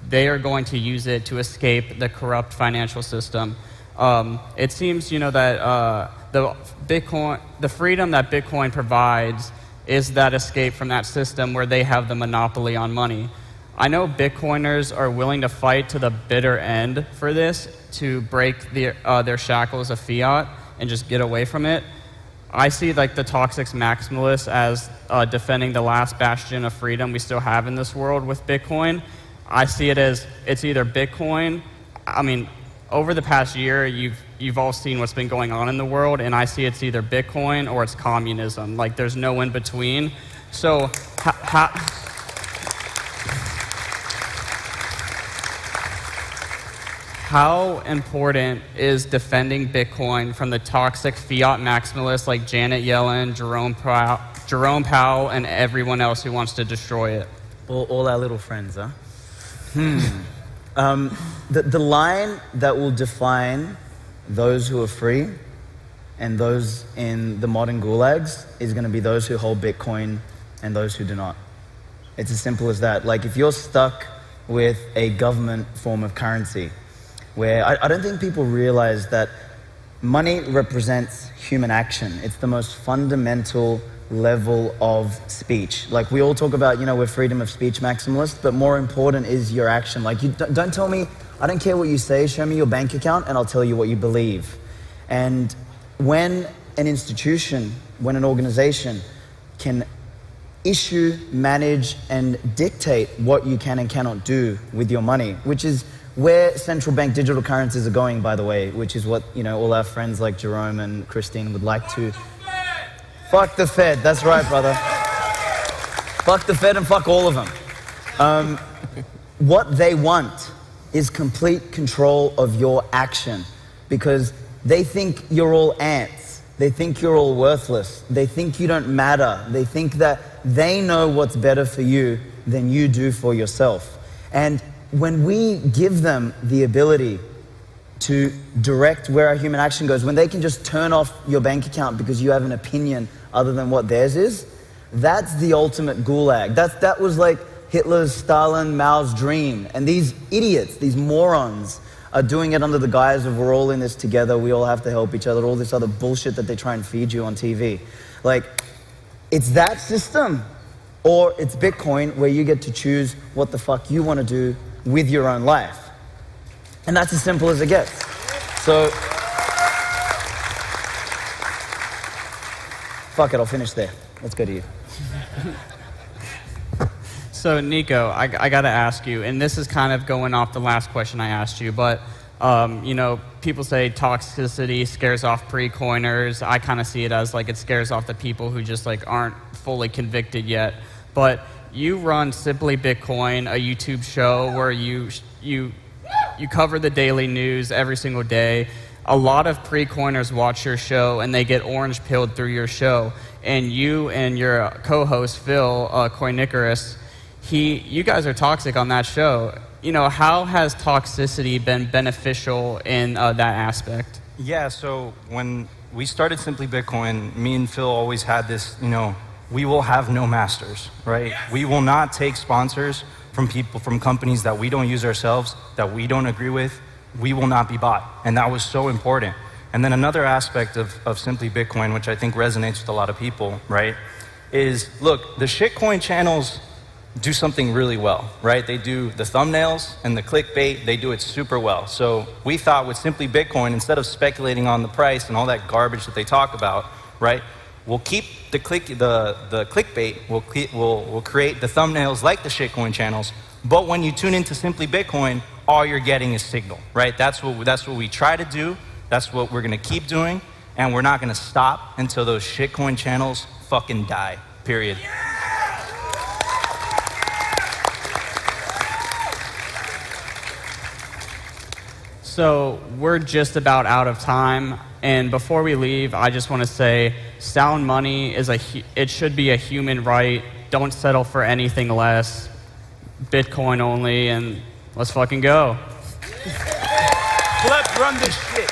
they are going to use it to escape the corrupt financial system. It seems, you know, that the freedom that Bitcoin provides is that escape from that system where they have the monopoly on money. I know Bitcoiners are willing to fight to the bitter end for this, to break their shackles of fiat and just get away from it. I see like the toxic maximalists as defending the last bastion of freedom we still have in this world with Bitcoin. I see it as it's either Bitcoin. I mean, over the past year, you've all seen what's been going on in the world, and I see it's either Bitcoin or it's communism. Like, there's no in between. So, how important is defending Bitcoin from the toxic fiat maximalists like Janet Yellen, Jerome Powell, and everyone else who wants to destroy it? All our little friends, huh? The line that will define those who are free and those in the modern gulags is going to be those who hold Bitcoin and those who do not. It's as simple as that. Like, if you're stuck with a government form of currency, where I don't think people realize that money represents human action. It's the most fundamental level of speech. Like, we all talk about, you know, we're freedom of speech maximalists, but more important is your action. Like, you don't tell me, I don't care what you say, show me your bank account and I'll tell you what you believe. And when an institution, when an organization can issue, manage, and dictate what you can and cannot do with your money, which is where central bank digital currencies are going, by the way, which is what, you know, all our friends like Jerome and Christine would like to. Fuck the Fed, that's right, brother. Fuck the Fed and fuck all of them. What they want is complete control of your action, because they think you're all ants. They think you're all worthless. They think you don't matter. They think that they know what's better for you than you do for yourself. And when we give them the ability to direct where our human action goes, when they can just turn off your bank account because you have an opinion other than what theirs is, that's the ultimate gulag. That was like Hitler's, Stalin, Mao's dream. And these idiots, these morons, are doing it under the guise of we're all in this together, we all have to help each other, all this other bullshit that they try and feed you on TV. Like, it's that system, or it's Bitcoin, where you get to choose what the fuck you want to do with your own life. And that's as simple as it gets. So, fuck it, I'll finish there. Let's go to you. So, Nico, I got to ask you, and this is kind of going off the last question I asked you, but, you know, people say toxicity scares off pre-coiners. I kind of see it as like it scares off the people who just like aren't fully convicted yet. But you run Simply Bitcoin, a YouTube show where you cover the daily news every single day. A lot of pre-coiners watch your show and they get orange-pilled through your show. And you and your co-host, Phil Koinicaris, you guys are toxic on that show. You know, how has toxicity been beneficial in that aspect? Yeah, so when we started Simply Bitcoin, me and Phil always had this, you know, we will have no masters, right? We will not take sponsors from people, from companies that we don't use ourselves, that we don't agree with. We will not be bought. And that was so important. And then another aspect of Simply Bitcoin, which I think resonates with a lot of people, right, is, look, the shitcoin channels do something really well, right? They do the thumbnails and the clickbait, they do it super well. So we thought with Simply Bitcoin, instead of speculating on the price and all that garbage that they talk about, right, we'll keep the clickbait, we'll create the thumbnails like the shitcoin channels, but when you tune into Simply Bitcoin, all you're getting is signal, right? That's what we try to do, that's what we're gonna keep doing, and we're not gonna stop until those shitcoin channels fucking die, period. So we're just about out of time, and before we leave, I just want to say sound money it should be a human right. Don't settle for anything less. Bitcoin only, and let's fucking go. Let's run this shit.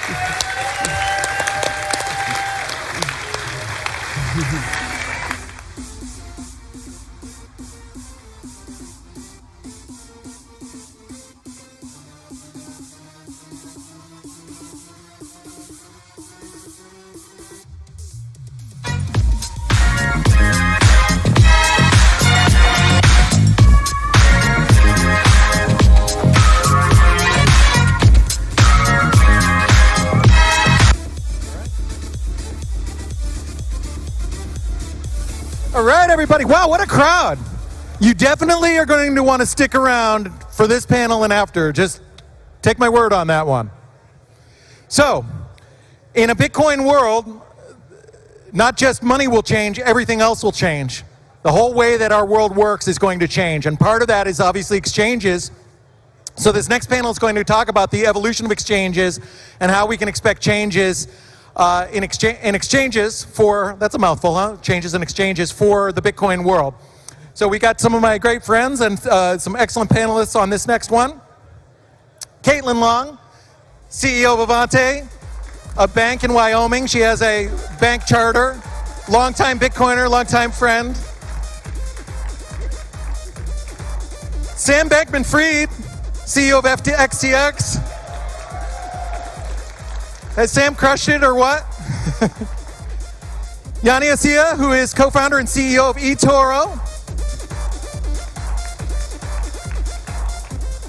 All right, everybody. Wow, what a crowd. You definitely are going to want to stick around for this panel and after. Just take my word on that one. So, in a Bitcoin world, not just money will change, everything else will change. The whole way that our world works is going to change, and part of that is obviously exchanges. So this next panel is going to talk about the evolution of exchanges and how we can expect changes in exchanges for, that's a mouthful, huh? Changes in exchanges for the Bitcoin world. So we got some of my great friends and some excellent panelists on this next one. Caitlin Long, CEO of Avante, a bank in Wyoming. She has a bank charter. Longtime Bitcoiner, longtime friend. Sam Bankman-Fried, CEO of XTX. Has Sam crushed it or what? Yanni Asia, who is co-founder and CEO of eToro.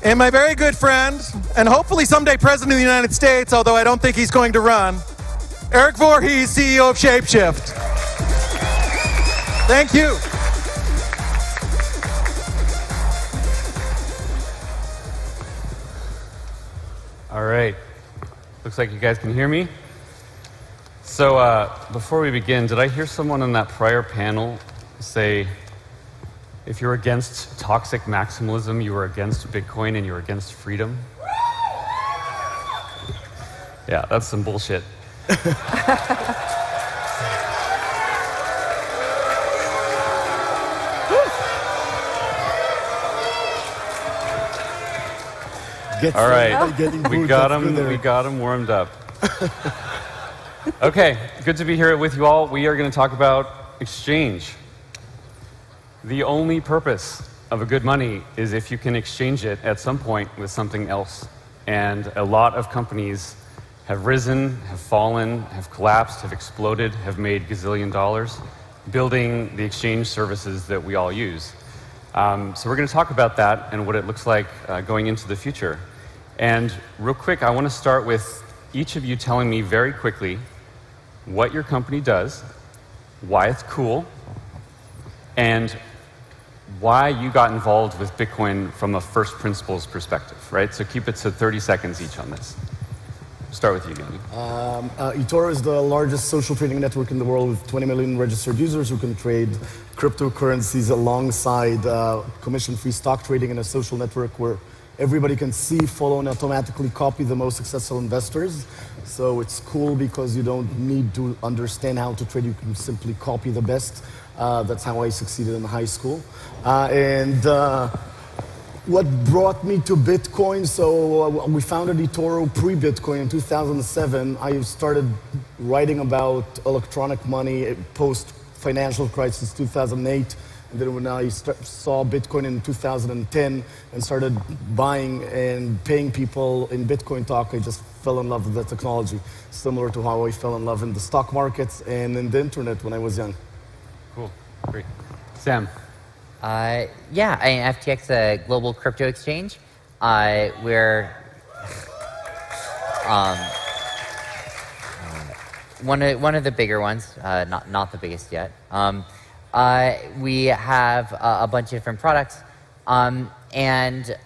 And my very good friend, and hopefully someday President of the United States, although I don't think he's going to run, Eric Voorhees, CEO of Shapeshift. Thank you. All right. Looks like you guys can hear me. So before we begin, did I hear someone on that prior panel say If you're against toxic maximalism, you are against Bitcoin and you're against freedom. Yeah, that's some bullshit. All right, we got him warmed up. Okay, good to be here with you all. We are going to talk about exchange. The only purpose of a good money is if you can exchange it at some point with something else. And a lot of companies have risen, have fallen, have collapsed, have exploded, have made gazillion dollars building the exchange services that we all use. So we're going to talk about that and what it looks like going into the future. And real quick, I want to start with each of you telling me very quickly what your company does, why it's cool, and why you got involved with Bitcoin from a first principles perspective, right? So keep it to 30 seconds each on this. Start with you, Gandhi. eToro is the largest social trading network in the world with 20 million registered users who can trade cryptocurrencies alongside commission-free stock trading in a social network where everybody can see, follow, and automatically copy the most successful investors. So it's cool because you don't need to understand how to trade. You can simply copy the best. That's how I succeeded in high school. What brought me to Bitcoin, so we founded eToro pre-Bitcoin in 2007. I started writing about electronic money post-financial crisis 2008. And then when I saw Bitcoin in 2010 and started buying and paying people in Bitcoin talk, I just fell in love with that technology, similar to how I fell in love in the stock markets and in the internet when I was young. Cool, great. Sam? Yeah, FTX, a global crypto exchange. We're one of the bigger ones, not the biggest yet. We have a bunch of different products, and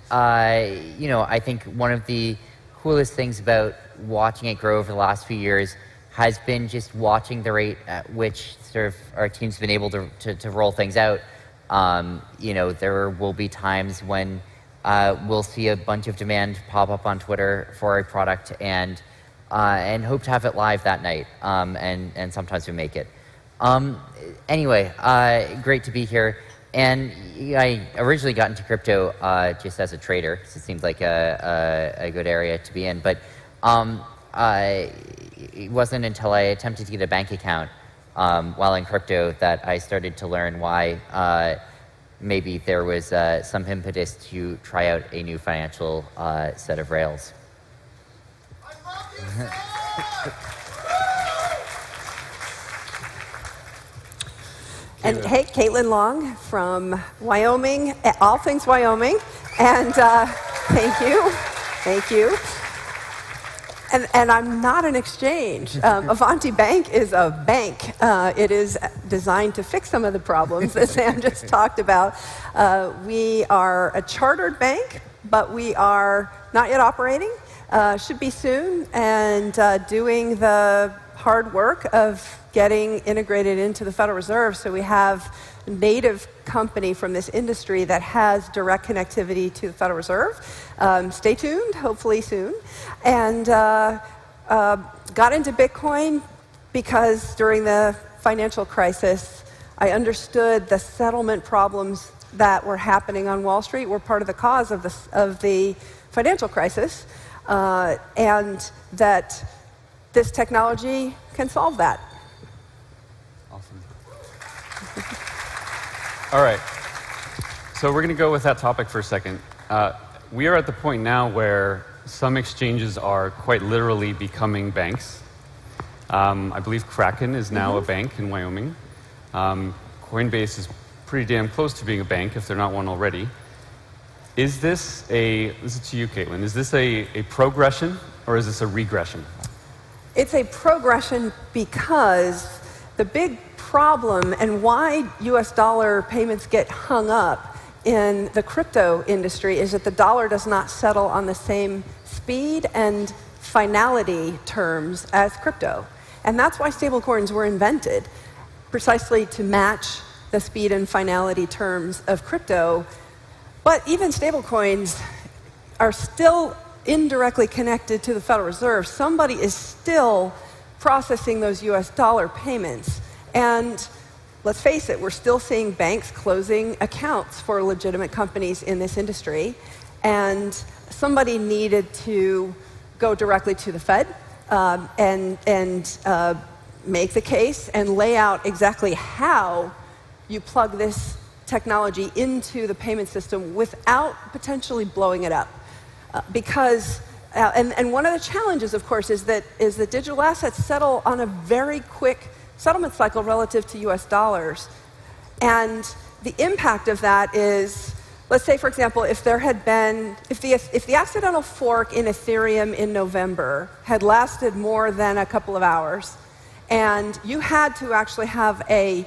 you know, I think one of the coolest things about watching it grow over the last few years has been just watching the rate at which sort of our team's been able to roll things out. You know, there will be times when we'll see a bunch of demand pop up on Twitter for a product and hope to have it live that night, and sometimes we make it. Anyway, great to be here. And I originally got into crypto just as a trader, so it seemed like a good area to be in. But it wasn't until I attempted to get a bank account while in crypto that I started to learn why maybe there was some impetus to try out a new financial set of rails. And hey, Caitlin Long from Wyoming, all things Wyoming, and thank you. And I'm not an exchange. Avanti Bank is a bank. It is designed to fix some of the problems that Sam just talked about. We are a chartered bank, but we are not yet operating. Should be soon, and doing the hard work of getting integrated into the Federal Reserve. So we have a native company from this industry that has direct connectivity to the Federal Reserve. Stay tuned, hopefully soon. And got into Bitcoin because during the financial crisis, I understood the settlement problems that were happening on Wall Street were part of the cause of the financial crisis, and that this technology can solve that. Awesome. All right. So we're going to go with that topic for a second. We are at the point now where some exchanges are quite literally becoming banks. I believe Kraken is now a bank in Wyoming. Coinbase is pretty damn close to being a bank if they're not one already. This is to you, Caitlin, is this a progression or is this a regression? It's a progression because the big problem and why US dollar payments get hung up in the crypto industry is that the dollar does not settle on the same speed and finality terms as crypto. And that's why stablecoins were invented, precisely to match the speed and finality terms of crypto. But even stablecoins are still indirectly connected to the Federal Reserve. Somebody is still processing those US dollar payments. And let's face it, we're still seeing banks closing accounts for legitimate companies in this industry. And somebody needed to go directly to the Fed and make the case and lay out exactly how you plug this technology into the payment system without potentially blowing it up. Because, and one of the challenges, of course, is that digital assets settle on a very quick settlement cycle relative to US dollars. And the impact of that is, let's say, for example, if there had been, if the accidental fork in Ethereum in November had lasted more than a couple of hours, and you had to actually have a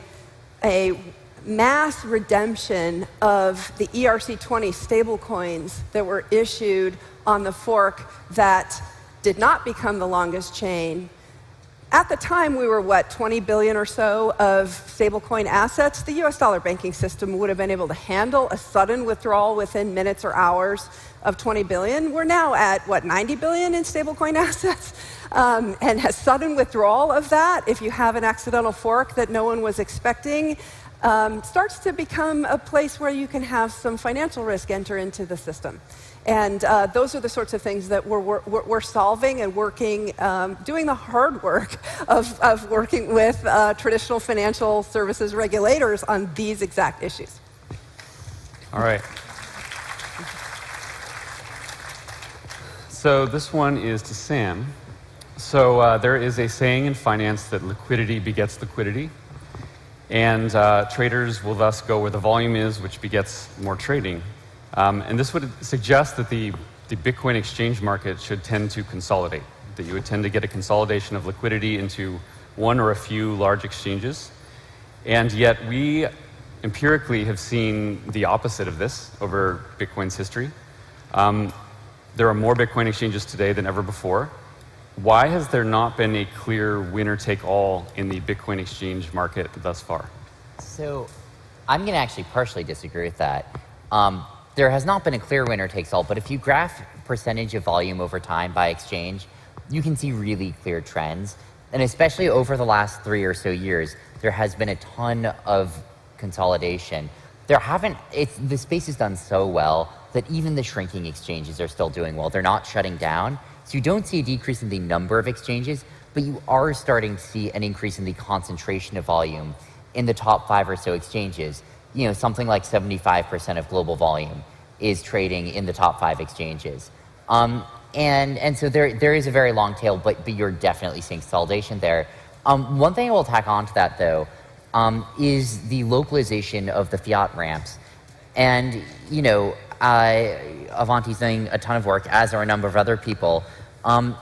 mass redemption of the ERC20 stablecoins that were issued on the fork that did not become the longest chain. At the time, we were, what, 20 billion or so of stablecoin assets. The US dollar banking system would have been able to handle a sudden withdrawal within minutes or hours of 20 billion. We're now at, what, 90 billion in stablecoin assets? And a sudden withdrawal of that, if you have an accidental fork that no one was expecting, starts to become a place where you can have some financial risk enter into the system. And those are the sorts of things that we're solving and working, doing the hard work of working with traditional financial services regulators on these exact issues. All right. So this one is to Sam. So there is a saying in finance that liquidity begets liquidity. And traders will thus go where the volume is, which begets more trading. And this would suggest that the Bitcoin exchange market should tend to consolidate, that you would tend to get a consolidation of liquidity into one or a few large exchanges. And yet we empirically have seen the opposite of this over Bitcoin's history. There are more Bitcoin exchanges today than ever before. Why has there not been a clear winner-take-all in the Bitcoin exchange market thus far? So I'm going to actually partially disagree with that. There has not been a clear winner-takes-all, but if you graph percentage of volume over time by exchange, you can see really clear trends. And especially over the last 3 or so years, there has been a ton of consolidation. The space is done so well that even the shrinking exchanges are still doing well. They're not shutting down. So you don't see a decrease in the number of exchanges, but you are starting to see an increase in the concentration of volume in the top 5 or so exchanges. You know, something like 75% of global volume is trading in the top 5 exchanges. And so there is a very long tail, but you're definitely seeing consolidation there. One thing I will tack on to that, though, is the localization of the fiat ramps. And, you know, Avanti's doing a ton of work, as are a number of other people,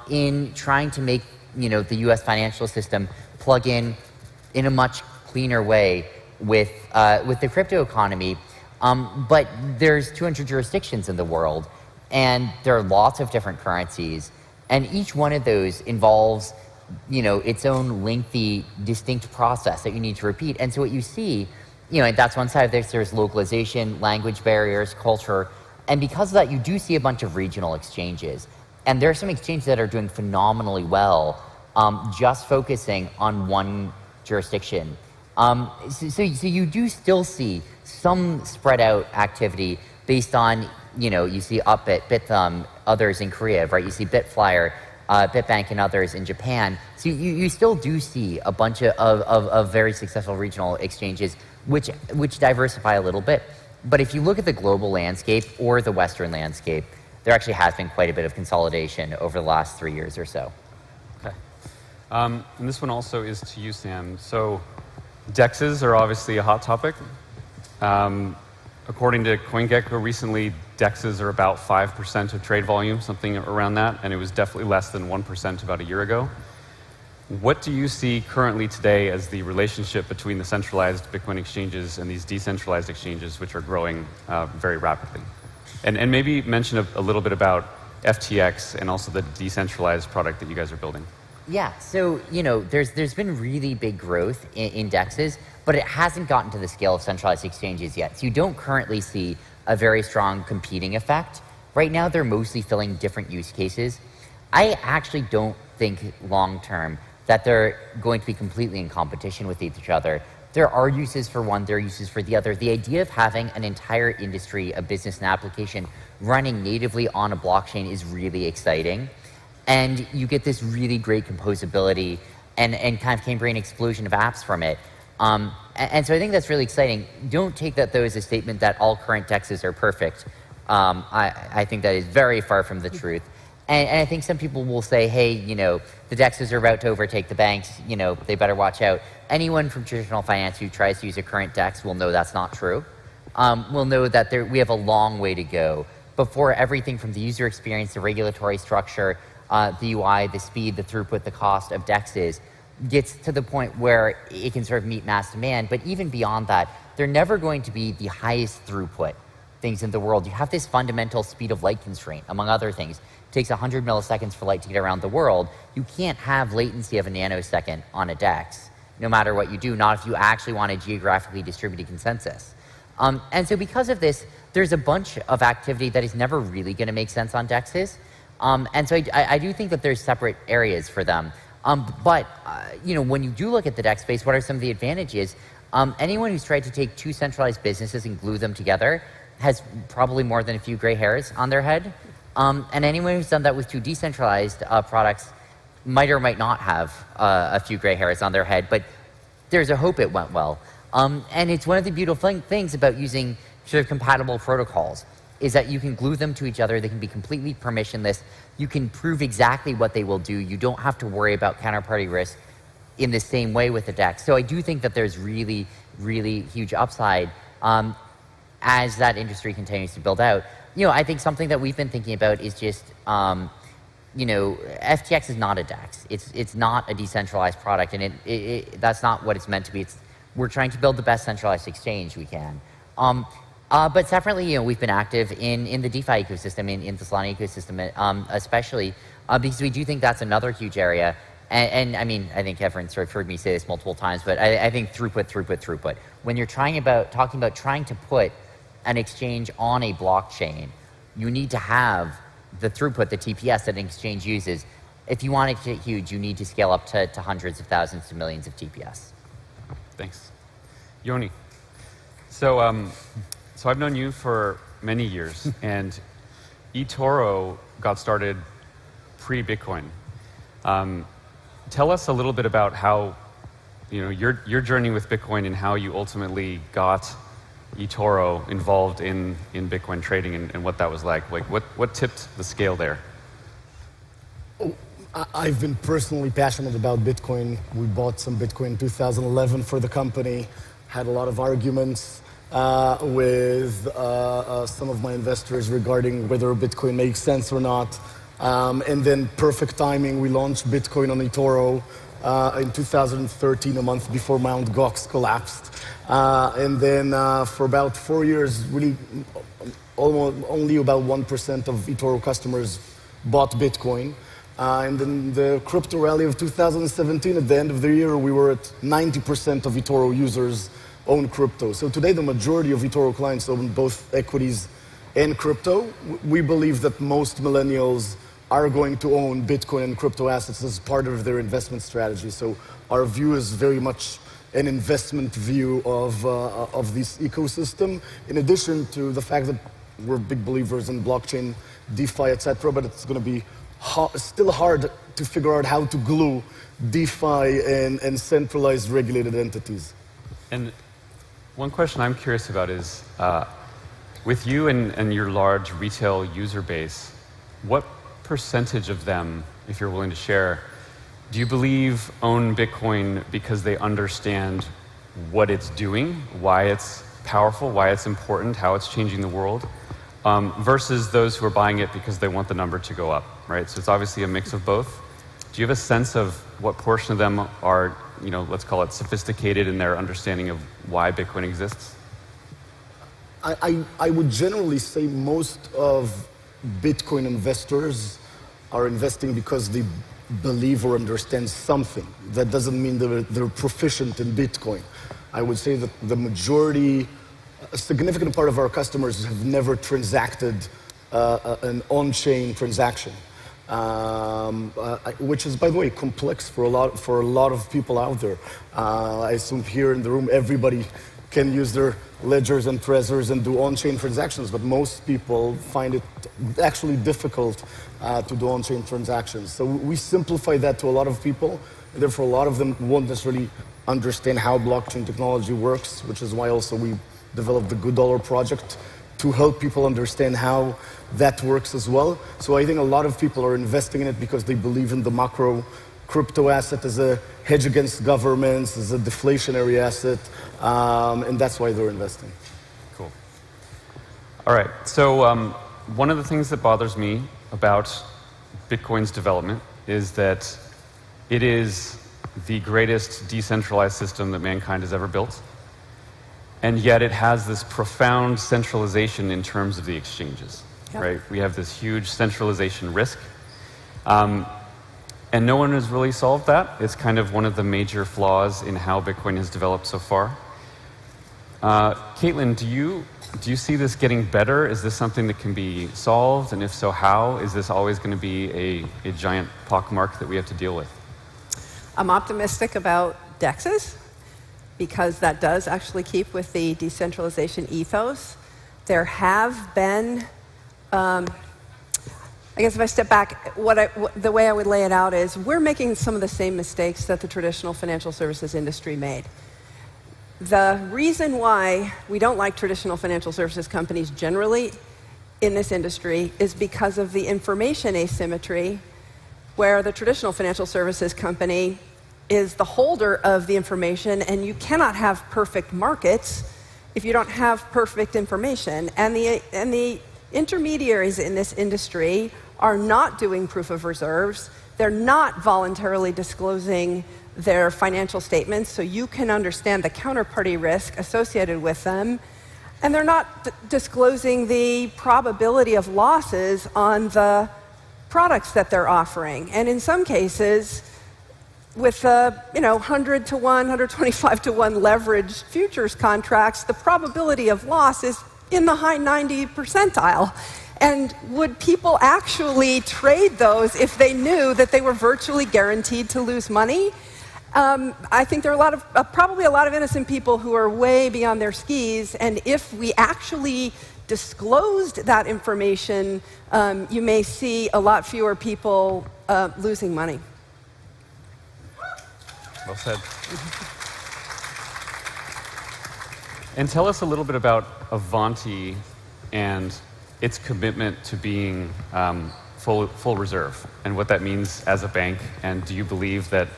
in trying to make, you know, the US financial system plug in a much cleaner way with the crypto economy. But there's 200 jurisdictions in the world, and there are lots of different currencies, and each one of those involves, you know, its own lengthy, distinct process that you need to repeat. And so what you see, you know, and that's one side of this, there's localization, language barriers, culture, and because of that, you do see a bunch of regional exchanges. And there are some exchanges that are doing phenomenally well, just focusing on one jurisdiction. So you do still see some spread out activity based on, you know, you see Upbit, Bithumb, others in Korea, right? You see Bitflyer, Bitbank and others in Japan. So you still do see a bunch of very successful regional exchanges, which diversify a little bit. But if you look at the global landscape or the Western landscape, there actually has been quite a bit of consolidation over the last 3 years or so. Okay. And this one also is to you, Sam. So DEXs are obviously a hot topic. According to CoinGecko recently, DEXs are about 5% of trade volume, something around that, and it was definitely less than 1% about a year ago. What do you see currently today as the relationship between the centralized Bitcoin exchanges and these decentralized exchanges, which are growing very rapidly? And maybe mention a little bit about FTX and also the decentralized product that you guys are building. Yeah, so, you know, there's been really big growth in DEXs, but it hasn't gotten to the scale of centralized exchanges yet. So you don't currently see a very strong competing effect. Right now, they're mostly filling different use cases. I actually don't think long-term that they're going to be completely in competition with each other. There are uses for one, there are uses for the other. The idea of having an entire industry, a business and application running natively on a blockchain is really exciting. And you get this really great composability and kind of Cambrian explosion of apps from it. And so I think that's really exciting. Don't take that, though, as a statement that all current DEXs are perfect. I think that is very far from the truth. And I think some people will say, hey, you know, the DEXs are about to overtake the banks, you know, they better watch out. Anyone from traditional finance who tries to use a current DEX will know that's not true. Will know that we have a long way to go before everything from the user experience, the regulatory structure, the UI, the speed, the throughput, the cost of DEXs gets to the point where it can sort of meet mass demand. But even beyond that, they're never going to be the highest throughput things in the world. You have this fundamental speed of light constraint, among other things. It takes 100 milliseconds for light to get around the world. You can't have latency of a nanosecond on a DEX, no matter what you do, not if you actually want a geographically distributed consensus. And so because of this, there's a bunch of activity that is never really going to make sense on DEXs. And so I do think that there's separate areas for them. But you know, when you do look at the DEX space, what are some of the advantages? Anyone who's tried to take two centralized businesses and glue them together has probably more than a few gray hairs on their head. And anyone who's done that with two decentralized products might or might not have a few gray hairs on their head, but there's a hope it went well. And it's one of the beautiful things about using sort of compatible protocols is that you can glue them to each other. They can be completely permissionless. You can prove exactly what they will do. You don't have to worry about counterparty risk in the same way with the DEX. So I do think that there's really, really huge upside as that industry continues to build out. You know, I think something that we've been thinking about is just, you know, FTX is not a DEX. It's not a decentralized product, and that's not what it's meant to be. We're trying to build the best centralized exchange we can. But separately, you know, we've been active in the DeFi ecosystem, in the Solana ecosystem, especially because we do think that's another huge area. And I mean, I think everyone's sort of heard me say this multiple times, but I think throughput. When you're talking about trying to put an exchange on a blockchain, you need to have the throughput, the TPS that an exchange uses. If you want it to get huge, you need to scale up to hundreds of thousands to millions of TPS. Thanks. Yoni. So I've known you for many years, and eToro got started pre-Bitcoin. Tell us a little bit about how, you know, your journey with Bitcoin and how you ultimately got eToro involved in Bitcoin trading and what that was like. Like, what tipped the scale there? I've been personally passionate about Bitcoin. We bought some Bitcoin in 2011 for the company, had a lot of arguments with some of my investors regarding whether Bitcoin makes sense or not. And then perfect timing, we launched Bitcoin on eToro in 2013, a month before Mt. Gox collapsed. And then for about 4 years, really almost only about 1% of eToro customers bought Bitcoin. And then the crypto rally of 2017, at the end of the year, we were at 90% of eToro users own crypto. So today, the majority of eToro clients own both equities and crypto. We believe that most millennials are going to own Bitcoin and crypto assets as part of their investment strategy. So our view is very much an investment view of this ecosystem, in addition to the fact that we're big believers in blockchain, DeFi, etc., but it's going to be still hard to figure out how to glue DeFi and centralized regulated entities. And one question I'm curious about is, with you and your large retail user base, what percentage of them, if you're willing to share, do you believe own Bitcoin because they understand what it's doing, why it's powerful, why it's important, how it's changing the world, versus those who are buying it because they want the number to go up, right? So it's obviously a mix of both. Do you have a sense of what portion of them are, you know, let's call it sophisticated in their understanding of why Bitcoin exists? I would generally say most of Bitcoin investors are investing because they believe or understand something. That doesn't mean they're proficient in Bitcoin. I would say that the majority, a significant part of our customers have never transacted an on-chain transaction, which is, by the way, complex for a lot of people out there. I assume here in the room, everybody can use their ledgers and Trezors and do on-chain transactions, but most people find it actually difficult to do on-chain transactions. So we simplify that to a lot of people, and therefore a lot of them won't necessarily understand how blockchain technology works, which is why also we developed the Good Dollar project to help people understand how that works as well. So I think a lot of people are investing in it because they believe in the macro crypto asset as a hedge against governments, as a deflationary asset, and that's why they're investing. Cool. All right, so one of the things that bothers me about Bitcoin's development is that it is the greatest decentralized system that mankind has ever built. And yet it has this profound centralization in terms of the exchanges, right? We have this huge centralization risk. And no one has really solved that. It's kind of one of the major flaws in how Bitcoin has developed so far. Caitlin, do you see this getting better? Is this something that can be solved? And if so, how? Is this always going to be a giant pockmark that we have to deal with? I'm optimistic about DEXs, because that does actually keep with the decentralization ethos. There have been, I guess if I step back, the way I would lay it out is we're making some of the same mistakes that the traditional financial services industry made. The reason why we don't like traditional financial services companies generally in this industry is because of the information asymmetry, where the traditional financial services company is the holder of the information, and you cannot have perfect markets if you don't have perfect information. And the intermediaries in this industry are not doing proof of reserves. They're not voluntarily disclosing their financial statements so you can understand the counterparty risk associated with them. And they're not disclosing the probability of losses on the products that they're offering. And in some cases, with 100 to 1, 125 to 1 leveraged futures contracts, the probability of loss is in the high 90 percentile. And would people actually trade those if they knew that they were virtually guaranteed to lose money? I think there are probably a lot of innocent people who are way beyond their skis, and if we actually disclosed that information, you may see a lot fewer people losing money. Well said. And tell us a little bit about Avanti and its commitment to being full reserve, and what that means as a bank. And do you believe that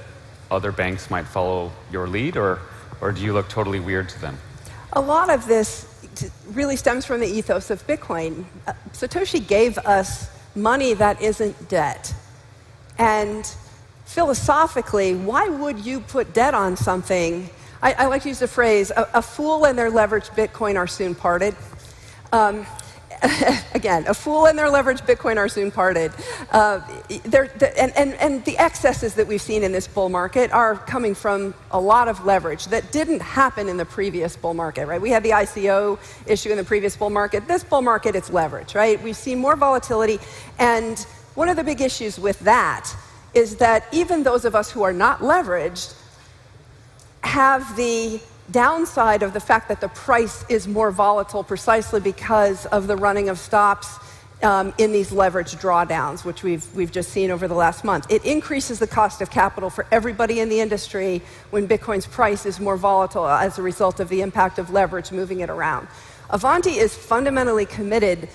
other banks might follow your lead, or do you look totally weird to them? A lot of this really stems from the ethos of Bitcoin. Satoshi gave us money that isn't debt. And philosophically, why would you put debt on something? I like to use the phrase, a fool and their leveraged Bitcoin are soon parted. Again, a fool and their leveraged Bitcoin are soon parted. And the excesses that we've seen in this bull market are coming from a lot of leverage that didn't happen in the previous bull market, right? We had the ICO issue in the previous bull market. This bull market, it's leverage, right? We've seen more volatility. And one of the big issues with that is that even those of us who are not leveraged have the downside of the fact that the price is more volatile precisely because of the running of stops in these leveraged drawdowns, which we've just seen over the last month. It increases the cost of capital for everybody in the industry when Bitcoin's price is more volatile as a result of the impact of leverage moving it around. Avanti is fundamentally committed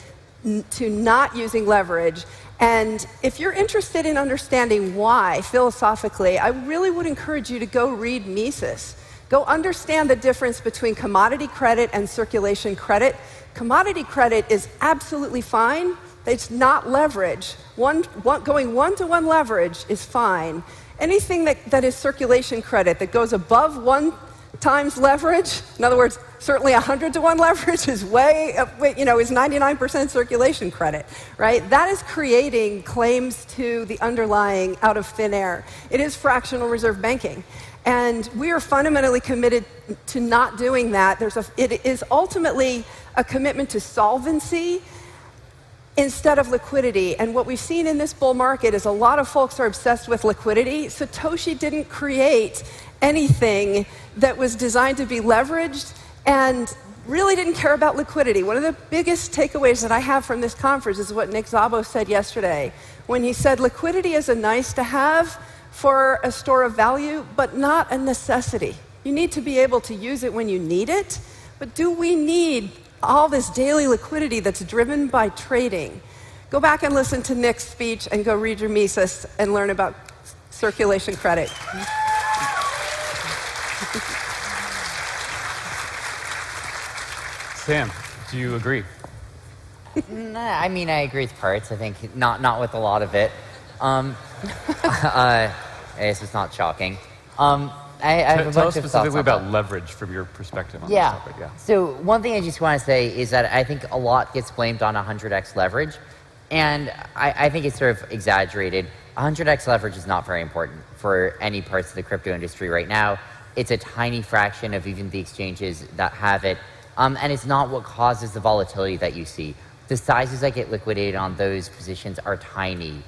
to not using leverage. And if you're interested in understanding why, philosophically, I really would encourage you to go read Mises. Go understand the difference between commodity credit and circulation credit. Commodity credit is absolutely fine. It's not leverage. Going one-to-one leverage is fine. Anything that is circulation credit that goes above 1 times leverage, in other words, certainly 100-to-1 leverage is is 99% circulation credit, right? That is creating claims to the underlying out of thin air. It is fractional reserve banking. And we are fundamentally committed to not doing that. It is ultimately a commitment to solvency instead of liquidity. And what we've seen in this bull market is a lot of folks are obsessed with liquidity. Satoshi didn't create anything that was designed to be leveraged and really didn't care about liquidity. One of the biggest takeaways that I have from this conference is what Nick Szabo said yesterday, when he said liquidity is a nice to have for a store of value, but not a necessity. You need to be able to use it when you need it, but do we need all this daily liquidity that's driven by trading? Go back and listen to Nick's speech and go read your Mises and learn about circulation credit. Sam, do you agree? Nah, I mean, I agree with parts. I think not with a lot of it. I guess it's not shocking. I have a Tell bunch us of specifically thoughts on about leverage from your perspective on this topic. Yeah. So one thing I just want to say is that I think a lot gets blamed on 100x leverage, and I think it's sort of exaggerated. 100x leverage is not very important for any parts of the crypto industry right now. It's a tiny fraction of even the exchanges that have it, and it's not what causes the volatility that you see. The sizes that get liquidated on those positions are tiny.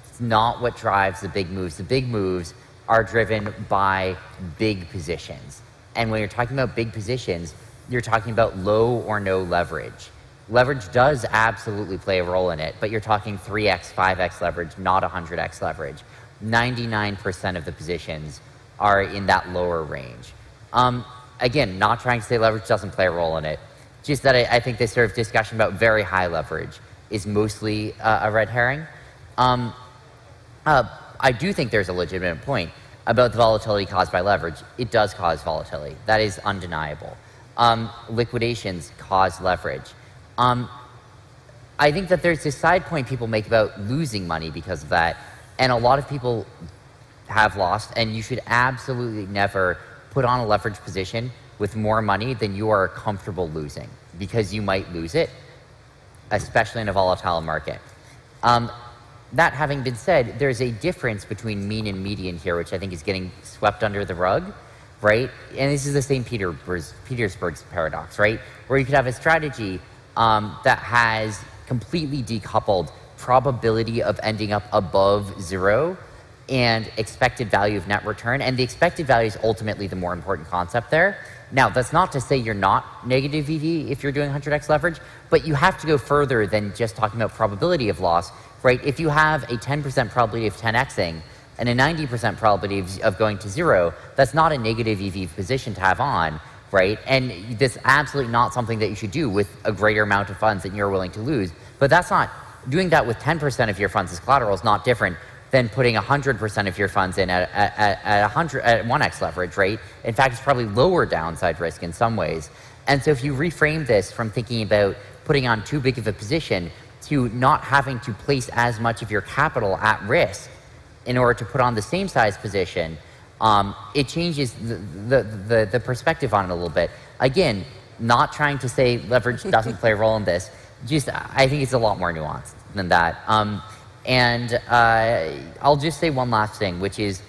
It's not what drives the big moves. The big moves are driven by big positions. And when you're talking about big positions, you're talking about low or no leverage. Leverage does absolutely play a role in it, but you're talking 3x, 5x leverage, not 100x leverage. 99% of the positions are in that lower range. Again, not trying to say leverage doesn't play a role in it, just that I think this sort of discussion about very high leverage is mostly a red herring. I do think there's a legitimate point about the volatility caused by leverage. It does cause volatility. That is undeniable. Liquidations cause leverage. I think that there's this side point people make about losing money because of that, and a lot of people have lost, and you should absolutely never put on a leveraged position with more money than you are comfortable losing, because you might lose it, especially in a volatile market. That having been said, there's a difference between mean and median here, which I think is getting swept under the rug, right? And this is the same Petersberg's paradox, right? Where you could have a strategy that has completely decoupled probability of ending up above zero and expected value of net return. And the expected value is ultimately the more important concept there. Now, that's not to say you're not negative EV if you're doing 100x leverage, but you have to go further than just talking about probability of loss, right? If you have a 10% probability of 10xing and a 90% probability of going to zero, that's not a negative EV position to have on, right? And that's absolutely not something that you should do with a greater amount of funds that you're willing to lose. But that's not, doing that with 10% of your funds as collateral is not different than putting 100% of your funds in at 1x leverage, right? In fact, it's probably lower downside risk in some ways. And so if you reframe this from thinking about putting on too big of a position to not having to place as much of your capital at risk in order to put on the same size position, it changes the perspective on it a little bit. Again, not trying to say leverage doesn't play a role in this, just I think it's a lot more nuanced than that. And I'll just say one last thing, which is,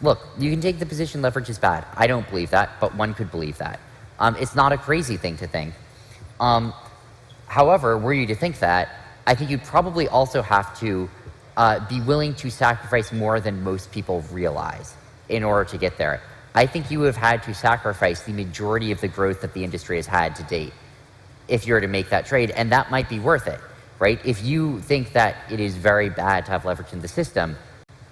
look, you can take the position leverage is bad. I don't believe that, but one could believe that. It's not a crazy thing to think. However, were you to think that, I think you'd probably also have to be willing to sacrifice more than most people realize in order to get there. I think you would have had to sacrifice the majority of the growth that the industry has had to date if you were to make that trade, and that might be worth it, right? If you think that it is very bad to have leverage in the system,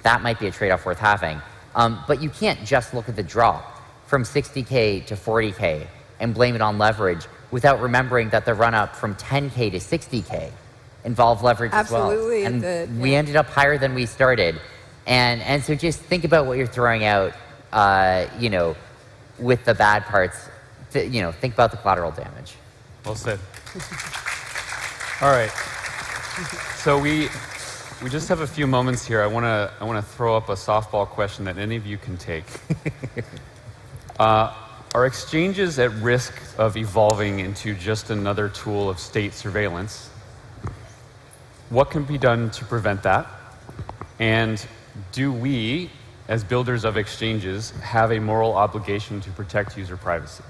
that might be a trade-off worth having. But you can't just look at the drop from 60K to 40K and blame it on leverage without remembering that the run-up from 10K to 60K involved leverage as well. Absolutely, And it did, we ended up higher than we started. And so just think about what you're throwing out, you know, with the bad parts. You know, think about the collateral damage. Well said. All right. So we just have a few moments here. I want to throw up a softball question that any of you can take. Are exchanges at risk of evolving into just another tool of state surveillance? What can be done to prevent that? And do we, as builders of exchanges, have a moral obligation to protect user privacy.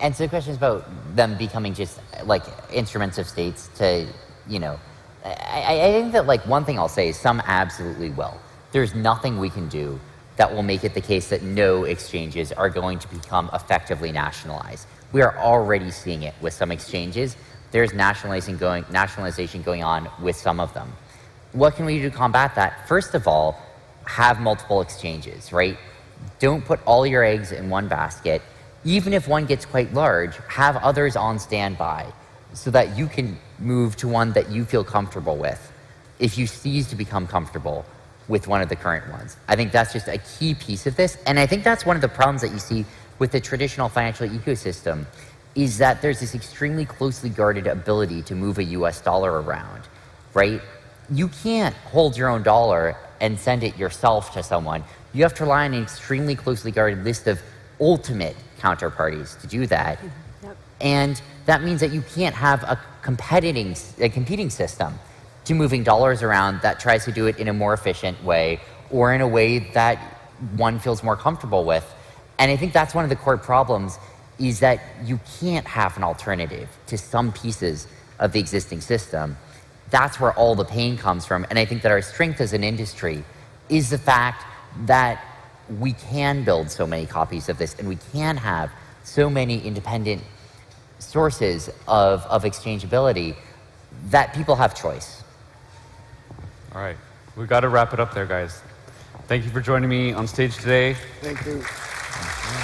And so the question is about them becoming just like instruments of states to, you know, I think that like one thing I'll say is some absolutely will. There's nothing we can do that will make it the case that no exchanges are going to become effectively nationalized. We are already seeing it with some exchanges. There's nationalization going on with some of them. What can we do to combat that? First of all, have multiple exchanges, right? Don't put all your eggs in one basket. Even if one gets quite large, have others on standby so that you can move to one that you feel comfortable with if you cease to become comfortable with one of the current ones. I think that's just a key piece of this. And I think that's one of the problems that you see with the traditional financial ecosystem is that there's this extremely closely guarded ability to move a US dollar around, right? You can't hold your own dollar and send it yourself to someone. You have to rely on an extremely closely guarded list of ultimate counterparties to do that. Yep. And that means that you can't have a competing system to moving dollars around that tries to do it in a more efficient way or in a way that one feels more comfortable with. And I think that's one of the core problems is that you can't have an alternative to some pieces of the existing system. That's where all the pain comes from. And I think that our strength as an industry is the fact that we can build so many copies of this and we can have so many independent sources of exchangeability that people have choice. All right, we've got to wrap it up there, guys. Thank you for joining me on stage today. Thank you.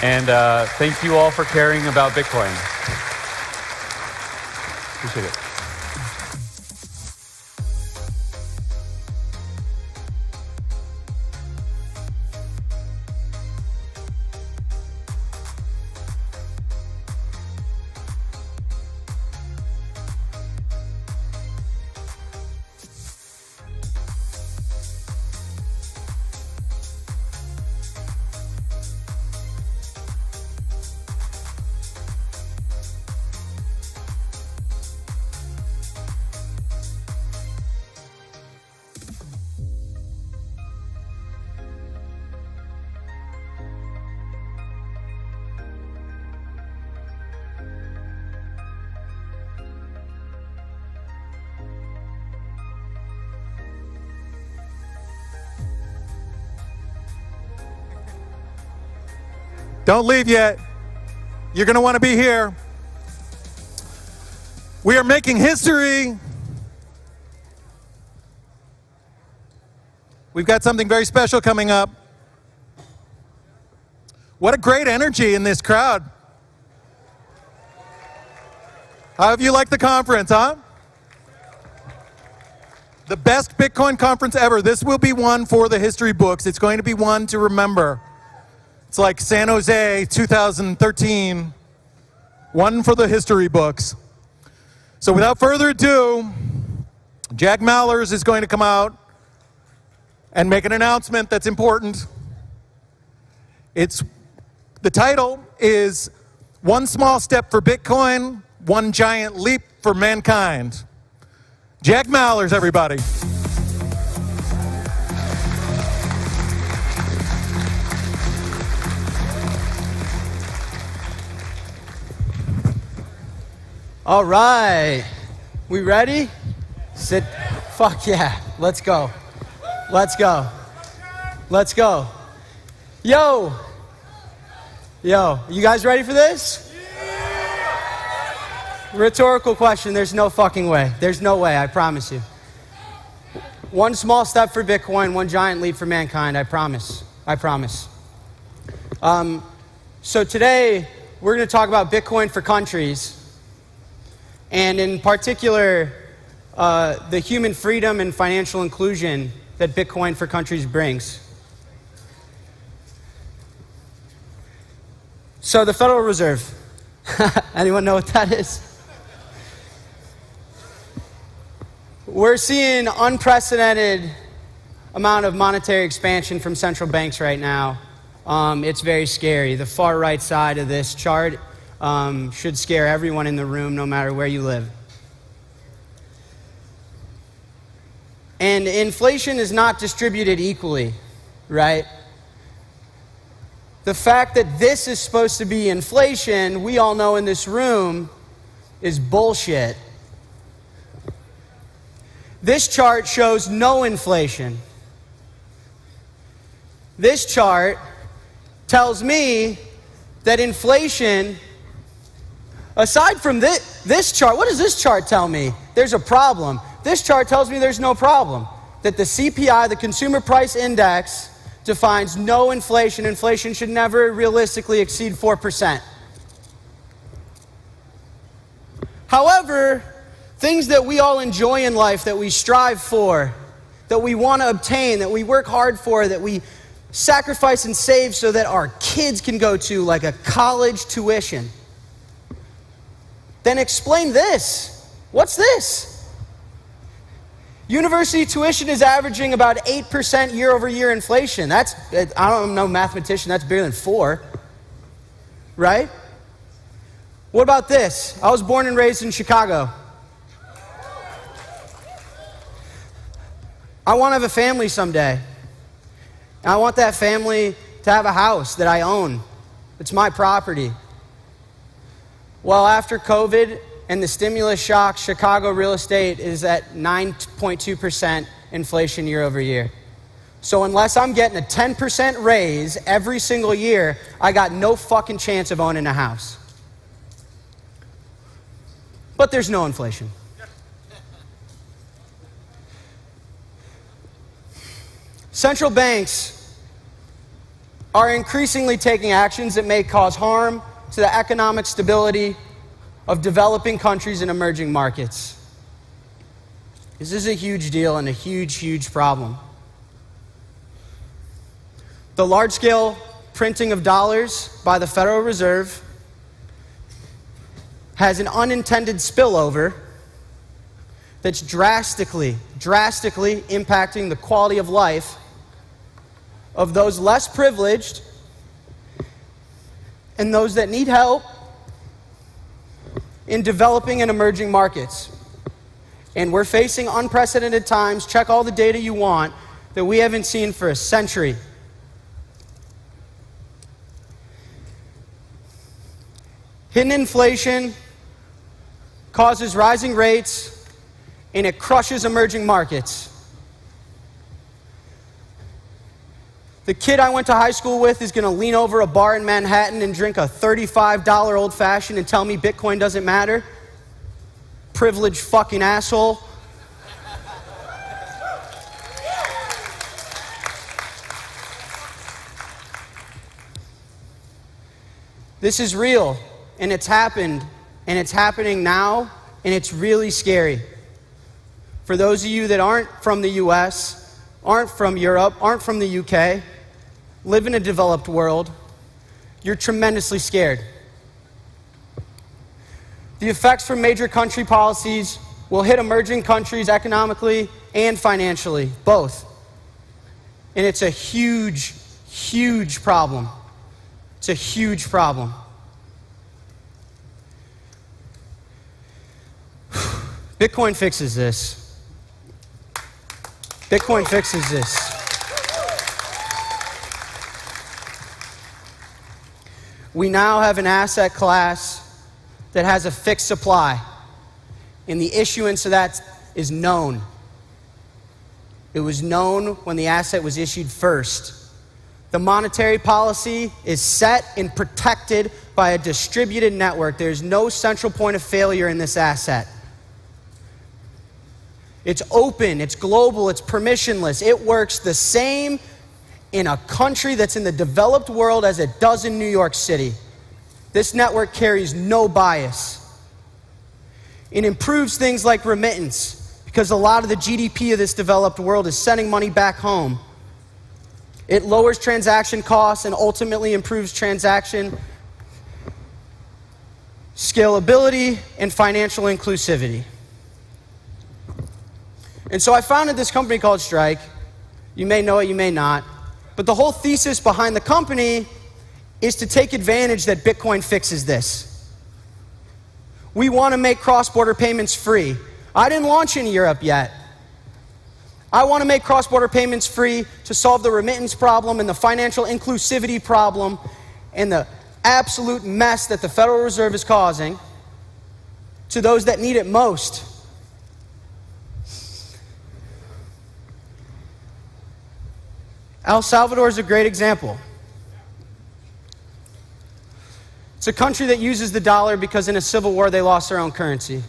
And thank you all for caring about Bitcoin. Appreciate it. Don't leave yet. You're going to want to be here. We are making history. We've got something very special coming up. What a great energy in this crowd. How have you liked the conference, huh? The best Bitcoin conference ever. This will be one for the history books. It's going to be one to remember. It's like San Jose 2013, one for the history books. So without further ado, Jack Mallers is going to come out and make an announcement that's important. The title is One Small Step for Bitcoin, One Giant Leap for Mankind. Jack Mallers, everybody. All right, we ready? Sit, fuck yeah, let's go. Let's go. Let's go. Yo, you guys ready for this? Rhetorical question, there's no fucking way. There's no way, I promise you. One small step for Bitcoin, one giant leap for mankind, I promise. I promise. So today, we're gonna talk about Bitcoin for countries. And in particular, the human freedom and financial inclusion that Bitcoin for countries brings. So the Federal Reserve. Anyone know what that is? We're seeing unprecedented amount of monetary expansion from central banks right now. It's very scary. The far right side of this chart should scare everyone in the room, no matter where you live. And inflation is not distributed equally. right? The fact that this is supposed to be inflation, we all know in this room, is bullshit. This chart shows no inflation. This chart tells me that inflation, aside from this chart, what does this chart tell me? There's a problem. This chart tells me there's no problem. That the CPI, the Consumer Price Index, defines no inflation. Inflation should never realistically exceed 4%. However, things that we all enjoy in life, that we strive for, that we want to obtain, that we work hard for, that we sacrifice and save so that our kids can go to, like a college tuition, then explain this. What's this? University tuition is averaging about 8% year-over-year inflation. That's, I don't know, mathematician, that's bigger than 4, right? What about this? I was born and raised in Chicago. I want to have a family someday. And I want that family to have a house that I own. It's my property. Well, after COVID and the stimulus shock, Chicago real estate is at 9.2% inflation year over year. So unless I'm getting a 10% raise every single year, I got no fucking chance of owning a house. But there's no inflation. Central banks are increasingly taking actions that may cause harm to the economic stability of developing countries and emerging markets. This is a huge deal and a huge, huge problem. The large-scale printing of dollars by the Federal Reserve has an unintended spillover that's drastically impacting the quality of life of those less privileged and those that need help in developing and emerging markets. And we're facing unprecedented times, check all the data you want, that we haven't seen for a century. Hidden inflation causes rising rates, and it crushes emerging markets. The kid I went to high school with is going to lean over a bar in Manhattan and drink a $35 old fashioned and tell me Bitcoin doesn't matter? Privileged fucking asshole. This is real, and it's happened, and it's happening now, and it's really scary. For those of you that aren't from the US, aren't from Europe, aren't from the UK, live in a developed world, you're tremendously scared. The effects from major country policies will hit emerging countries economically and financially, both. And it's a huge, huge problem. It's a huge problem. Bitcoin fixes this. Bitcoin fixes this. We now have an asset class that has a fixed supply, and the issuance of that is known. It was known when the asset was issued first. The monetary policy is set and protected by a distributed network. There's no central point of failure in this asset. It's open, it's global, it's permissionless. It works the same in a country that's in the developed world as it does in New York City. This network carries no bias. It improves things like remittance, because a lot of the GDP of this developed world is sending money back home. It lowers transaction costs and ultimately improves transaction scalability and financial inclusivity. And so I founded this company called Strike. You may know it, you may not. But the whole thesis behind the company is to take advantage that Bitcoin fixes this. We want to make cross-border payments free. I didn't launch in Europe yet. I want to make cross-border payments free to solve the remittance problem and the financial inclusivity problem and the absolute mess that the Federal Reserve is causing to those that need it most. El Salvador is a great example. It's a country that uses the dollar because in a civil war they lost their own currency.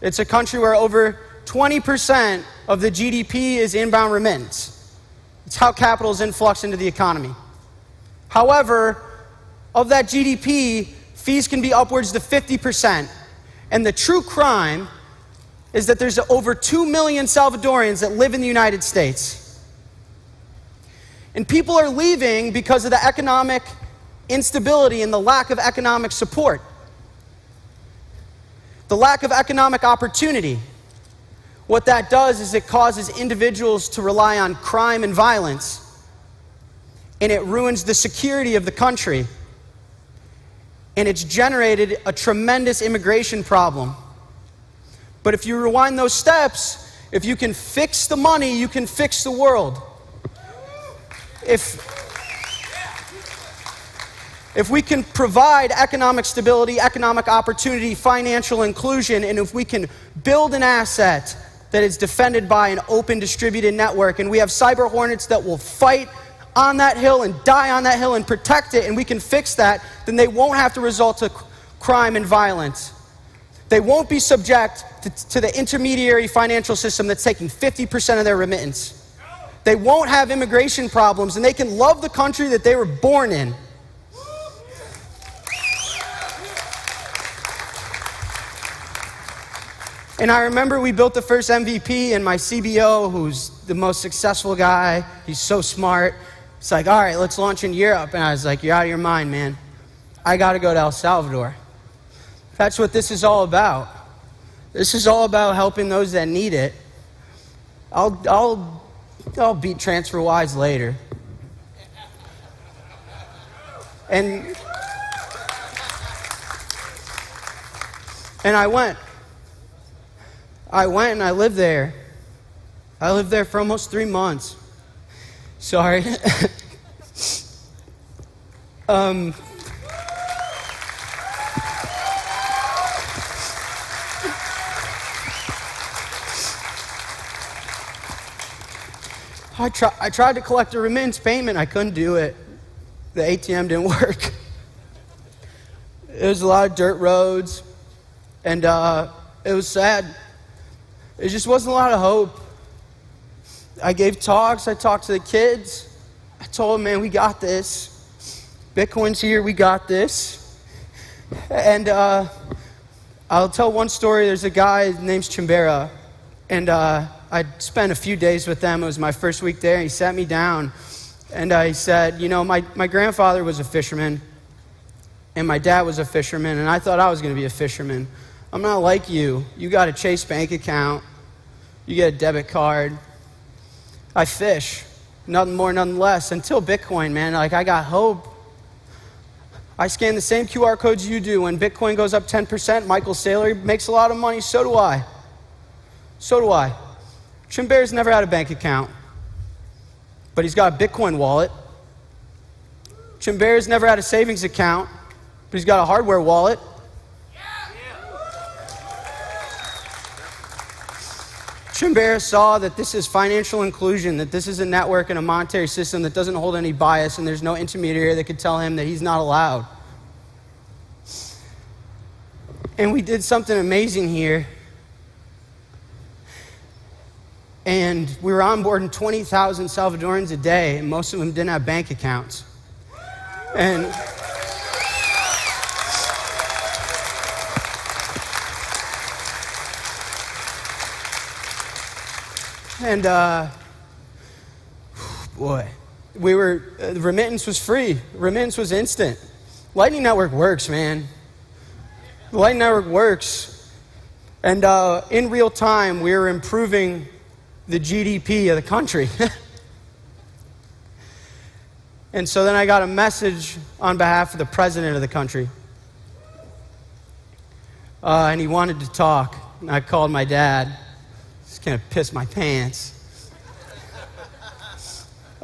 It's a country where over 20% of the GDP is inbound remittance. It's how capital is influx into the economy. However, of that GDP, fees can be upwards to 50%. And the true crime is that there's over 2 million Salvadorians that live in the United States. And people are leaving because of the economic instability and the lack of economic support. The lack of economic opportunity. What that does is it causes individuals to rely on crime and violence, and it ruins the security of the country. And it's generated a tremendous immigration problem. But if you rewind those steps, if you can fix the money, you can fix the world. If we can provide economic stability, economic opportunity, financial inclusion, and if we can build an asset that is defended by an open distributed network, and we have cyber hornets that will fight on that hill and die on that hill and protect it, and we can fix that, then they won't have to resort to crime and violence. They won't be subject to the intermediary financial system that's taking 50% of their remittance. They won't have immigration problems, and they can love the country that they were born in. And I remember we built the first MVP, and my CBO, who's the most successful guy, he's so smart, it's like, all right, let's launch in Europe. And I was like, you're out of your mind, man. I got to go to El Salvador. That's what this is all about. This is all about helping those that need it. I'll beat TransferWise later. And I went and I lived there. I lived there for almost 3 months. Sorry. I tried to collect a remittance payment. I couldn't do it. The ATM didn't work. It was a lot of dirt roads, and it was sad. It just wasn't a lot of hope. I gave talks. I talked to the kids. I told them, man, we got this. Bitcoin's here. We got this. And I'll tell one story. There's a guy, his name's Chimbera, and I spent a few days with them. It was my first week there. He sat me down, and he said, you know, my grandfather was a fisherman, and my dad was a fisherman, and I thought I was going to be a fisherman. I'm not like you. You got a Chase bank account. You get a debit card. I fish. Nothing more, nothing less. Until Bitcoin, man. Like, I got hope. I scan the same QR codes you do. When Bitcoin goes up 10%, Michael Saylor makes a lot of money. So do I. So do I. Chimbear's never had a bank account, but he's got a Bitcoin wallet. Chimbear's never had a savings account, but he's got a hardware wallet. Chimbera saw that this is financial inclusion, that this is a network and a monetary system that doesn't hold any bias, and there's no intermediary that could tell him that he's not allowed. And we did something amazing here. And we were onboarding 20,000 Salvadorans a day, and most of them didn't have bank accounts. And boy, the remittance was free. Remittance was instant. Lightning Network works, man. The Lightning Network works. And in real time, we were improving the GDP of the country. And so then I got a message on behalf of the president of the country. And he wanted to talk. And I called my dad. Just kind of pissed my pants.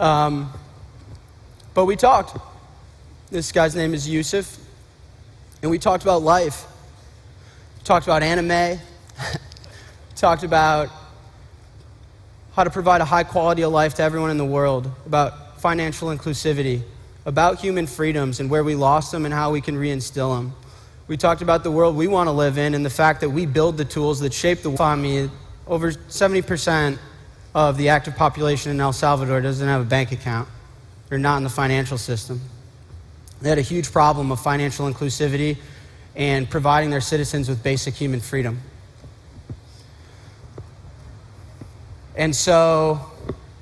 But we talked. This guy's name is Yusuf. And we talked about life. We talked about anime. Talked about how to provide a high quality of life to everyone in the world, about financial inclusivity, about human freedoms and where we lost them and how we can reinstill them. We talked about the world we want to live in and the fact that we build the tools that shape the economy. Over 70% of the active population in El Salvador doesn't have a bank account. They're not in the financial system. They had a huge problem of financial inclusivity and providing their citizens with basic human freedom. And so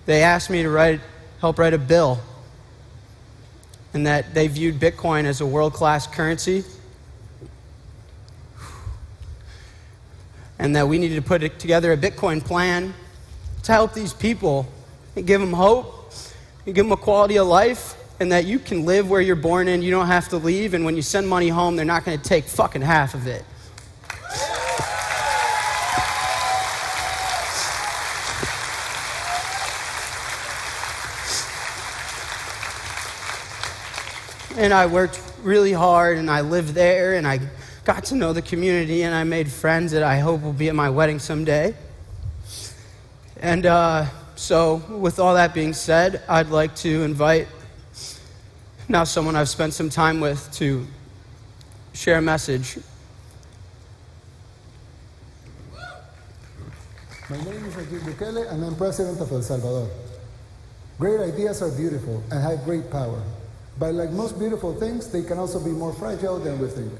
they asked me to help write a bill, and that they viewed Bitcoin as a world-class currency, and that we needed to put together a Bitcoin plan to help these people and give them hope and give them a quality of life, and that you can live where you're born in, you don't have to leave, and when you send money home, they're not going to take fucking half of it. And I worked really hard, and I lived there, and I got to know the community, and I made friends that I hope will be at my wedding someday. And so with all that being said, I'd like to invite now someone I've spent some time with to share a message. My name is Nayib Bukele, and I'm president of El Salvador. Great ideas are beautiful and have great power. But like most beautiful things, they can also be more fragile than we think.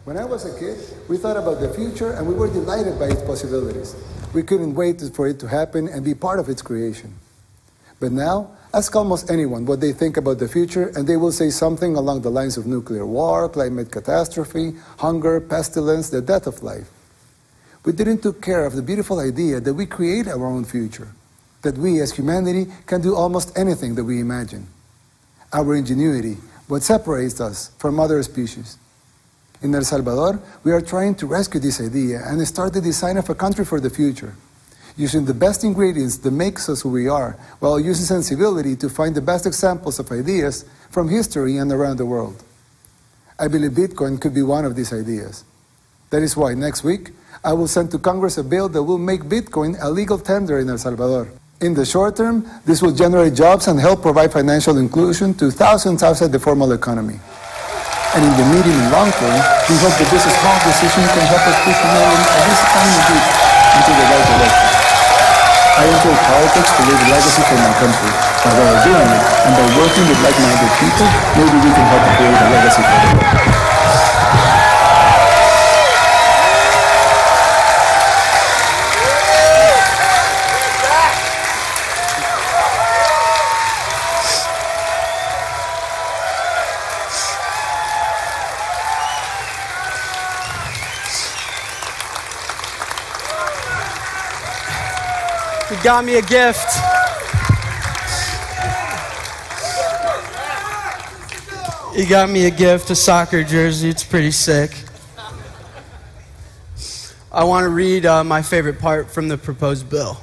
When I was a kid, we thought about the future and we were delighted by its possibilities. We couldn't wait for it to happen and be part of its creation. But now, ask almost anyone what they think about the future and they will say something along the lines of nuclear war, climate catastrophe, hunger, pestilence, the death of life. We didn't take care of the beautiful idea that we create our own future, that we as humanity can do almost anything that we imagine. Our ingenuity, what separates us from other species. In El Salvador, we are trying to rescue this idea and start the design of a country for the future, using the best ingredients that makes us who we are, while using sensibility to find the best examples of ideas from history and around the world. I believe Bitcoin could be one of these ideas. That is why next week, I will send to Congress a bill that will make Bitcoin a legal tender in El Salvador. In the short term, this will generate jobs and help provide financial inclusion to thousands outside the formal economy. And in the medium and long term, we hope that this small decision can help us push humanity at least a tiny bit into the right direction. I enjoy politics to leave a legacy for my country, but while doing it, and by working with like-minded people, maybe we can help create a legacy for the world. He got me a gift. He got me a gift, a soccer jersey. It's pretty sick. I want to read my favorite part from the proposed bill.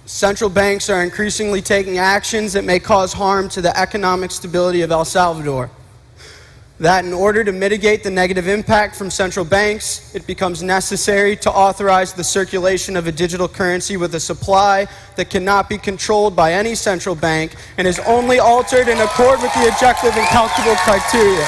Central banks are increasingly taking actions that may cause harm to the economic stability of El Salvador. That in order to mitigate the negative impact from central banks, it becomes necessary to authorize the circulation of a digital currency with a supply that cannot be controlled by any central bank and is only altered in accord with the objective and calculable criteria.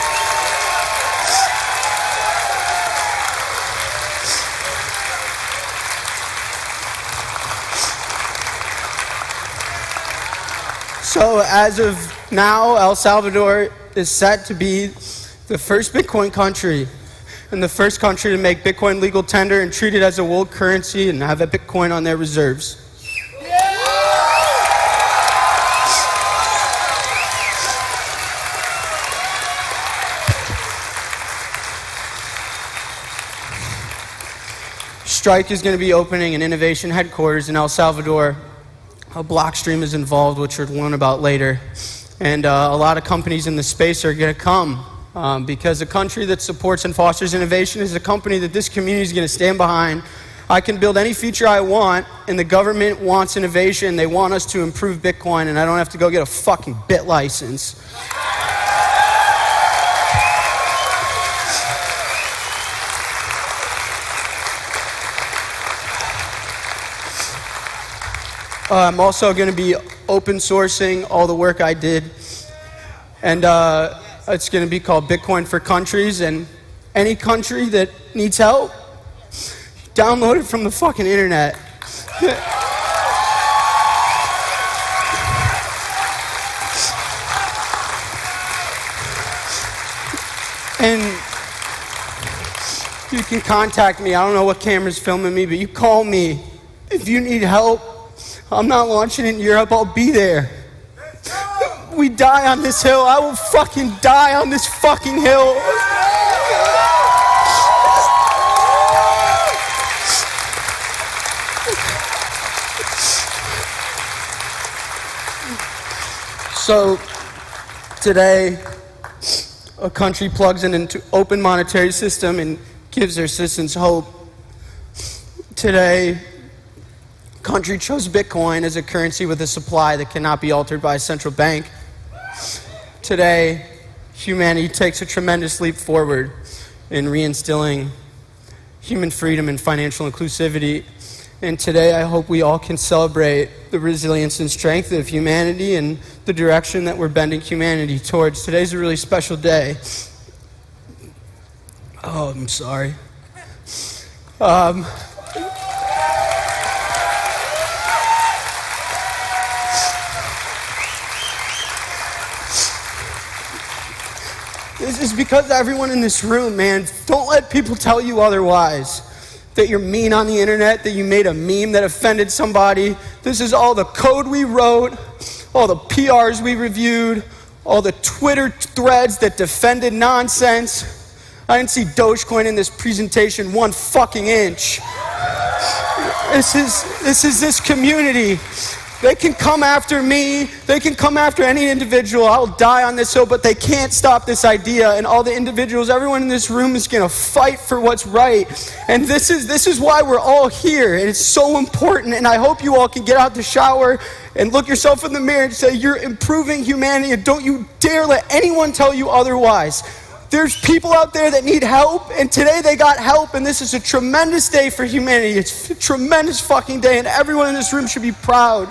So as of now, El Salvador is set to be the first Bitcoin country and the first country to make Bitcoin legal tender and treat it as a world currency and have a Bitcoin on their reserves. Strike is going to be opening an innovation headquarters in El Salvador. Blockstream is involved, which we'll learn about later. And a lot of companies in the space are going to come because a country that supports and fosters innovation is a company that this community is going to stand behind I can build any feature I want, and the government wants innovation. They want us to improve Bitcoin, and I don't have to go get a fucking bit license. I'm also going to be open sourcing all the work I did, and it's going to be called Bitcoin for Countries, and any country that needs help, download it from the fucking internet. And you can contact me. I don't know what camera's filming me, but you call me. If you need help, I'm not launching in Europe, I'll be there. We die on this hill. I will fucking die on this fucking hill. So today, a country plugs in into open monetary system and gives their citizens hope. Today, country chose Bitcoin as a currency with a supply that cannot be altered by a central bank. Today, humanity takes a tremendous leap forward in reinstilling human freedom and financial inclusivity. And today, I hope we all can celebrate the resilience and strength of humanity and the direction that we're bending humanity towards. Today's a really special day. Oh, I'm sorry. This is because everyone in this room, man, don't let people tell you otherwise. That you're mean on the internet, that you made a meme that offended somebody. This is all the code we wrote, all the PRs we reviewed, all the Twitter threads that defended nonsense. I didn't see Dogecoin in this presentation 1 fucking inch. This is this community. They can come after me, they can come after any individual, I'll die on this hill, but they can't stop this idea, and all the individuals, everyone in this room is gonna fight for what's right. And this is why we're all here, and it's so important, and I hope you all can get out the shower and look yourself in the mirror and say, you're improving humanity, and don't you dare let anyone tell you otherwise. There's people out there that need help, and today they got help, and this is a tremendous day for humanity. It's a tremendous fucking day, and everyone in this room should be proud.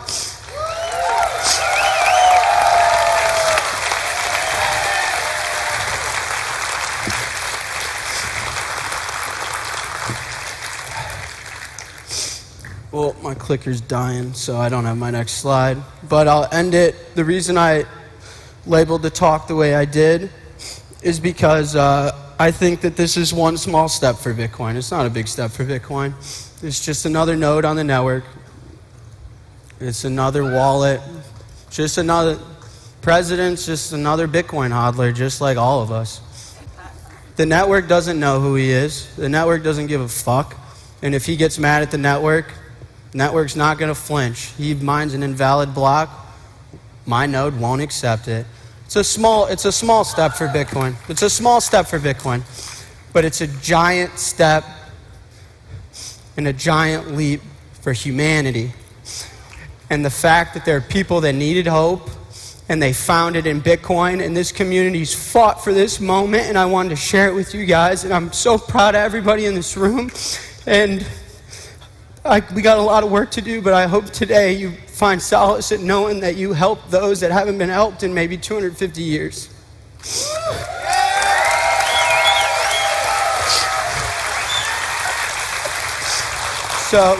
Well, my clicker's dying, so I don't have my next slide, but I'll end it. The reason I labeled the talk the way I did is because I think that this is one small step for Bitcoin. It's not a big step for Bitcoin. It's just another node on the network. It's another wallet. Just another president's just another Bitcoin hodler, just like all of us. The network doesn't know who he is. The network doesn't give a fuck. And if he gets mad at the network's not going to flinch. He mines an invalid block. My node won't accept it. It's a small step for Bitcoin. It's a small step for Bitcoin, but it's a giant step and a giant leap for humanity. And the fact that there are people that needed hope and they found it in Bitcoin, and this community's fought for this moment, and I wanted to share it with you guys, and I'm so proud of everybody in this room. And we got a lot of work to do, but I hope today you find solace in knowing that you help those that haven't been helped in maybe 250 years. So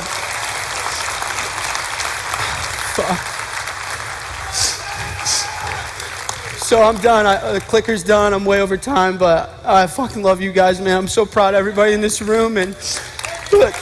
I'm done. The clicker's done. I'm way over time, but I fucking love you guys, man. I'm so proud of everybody in this room, and look.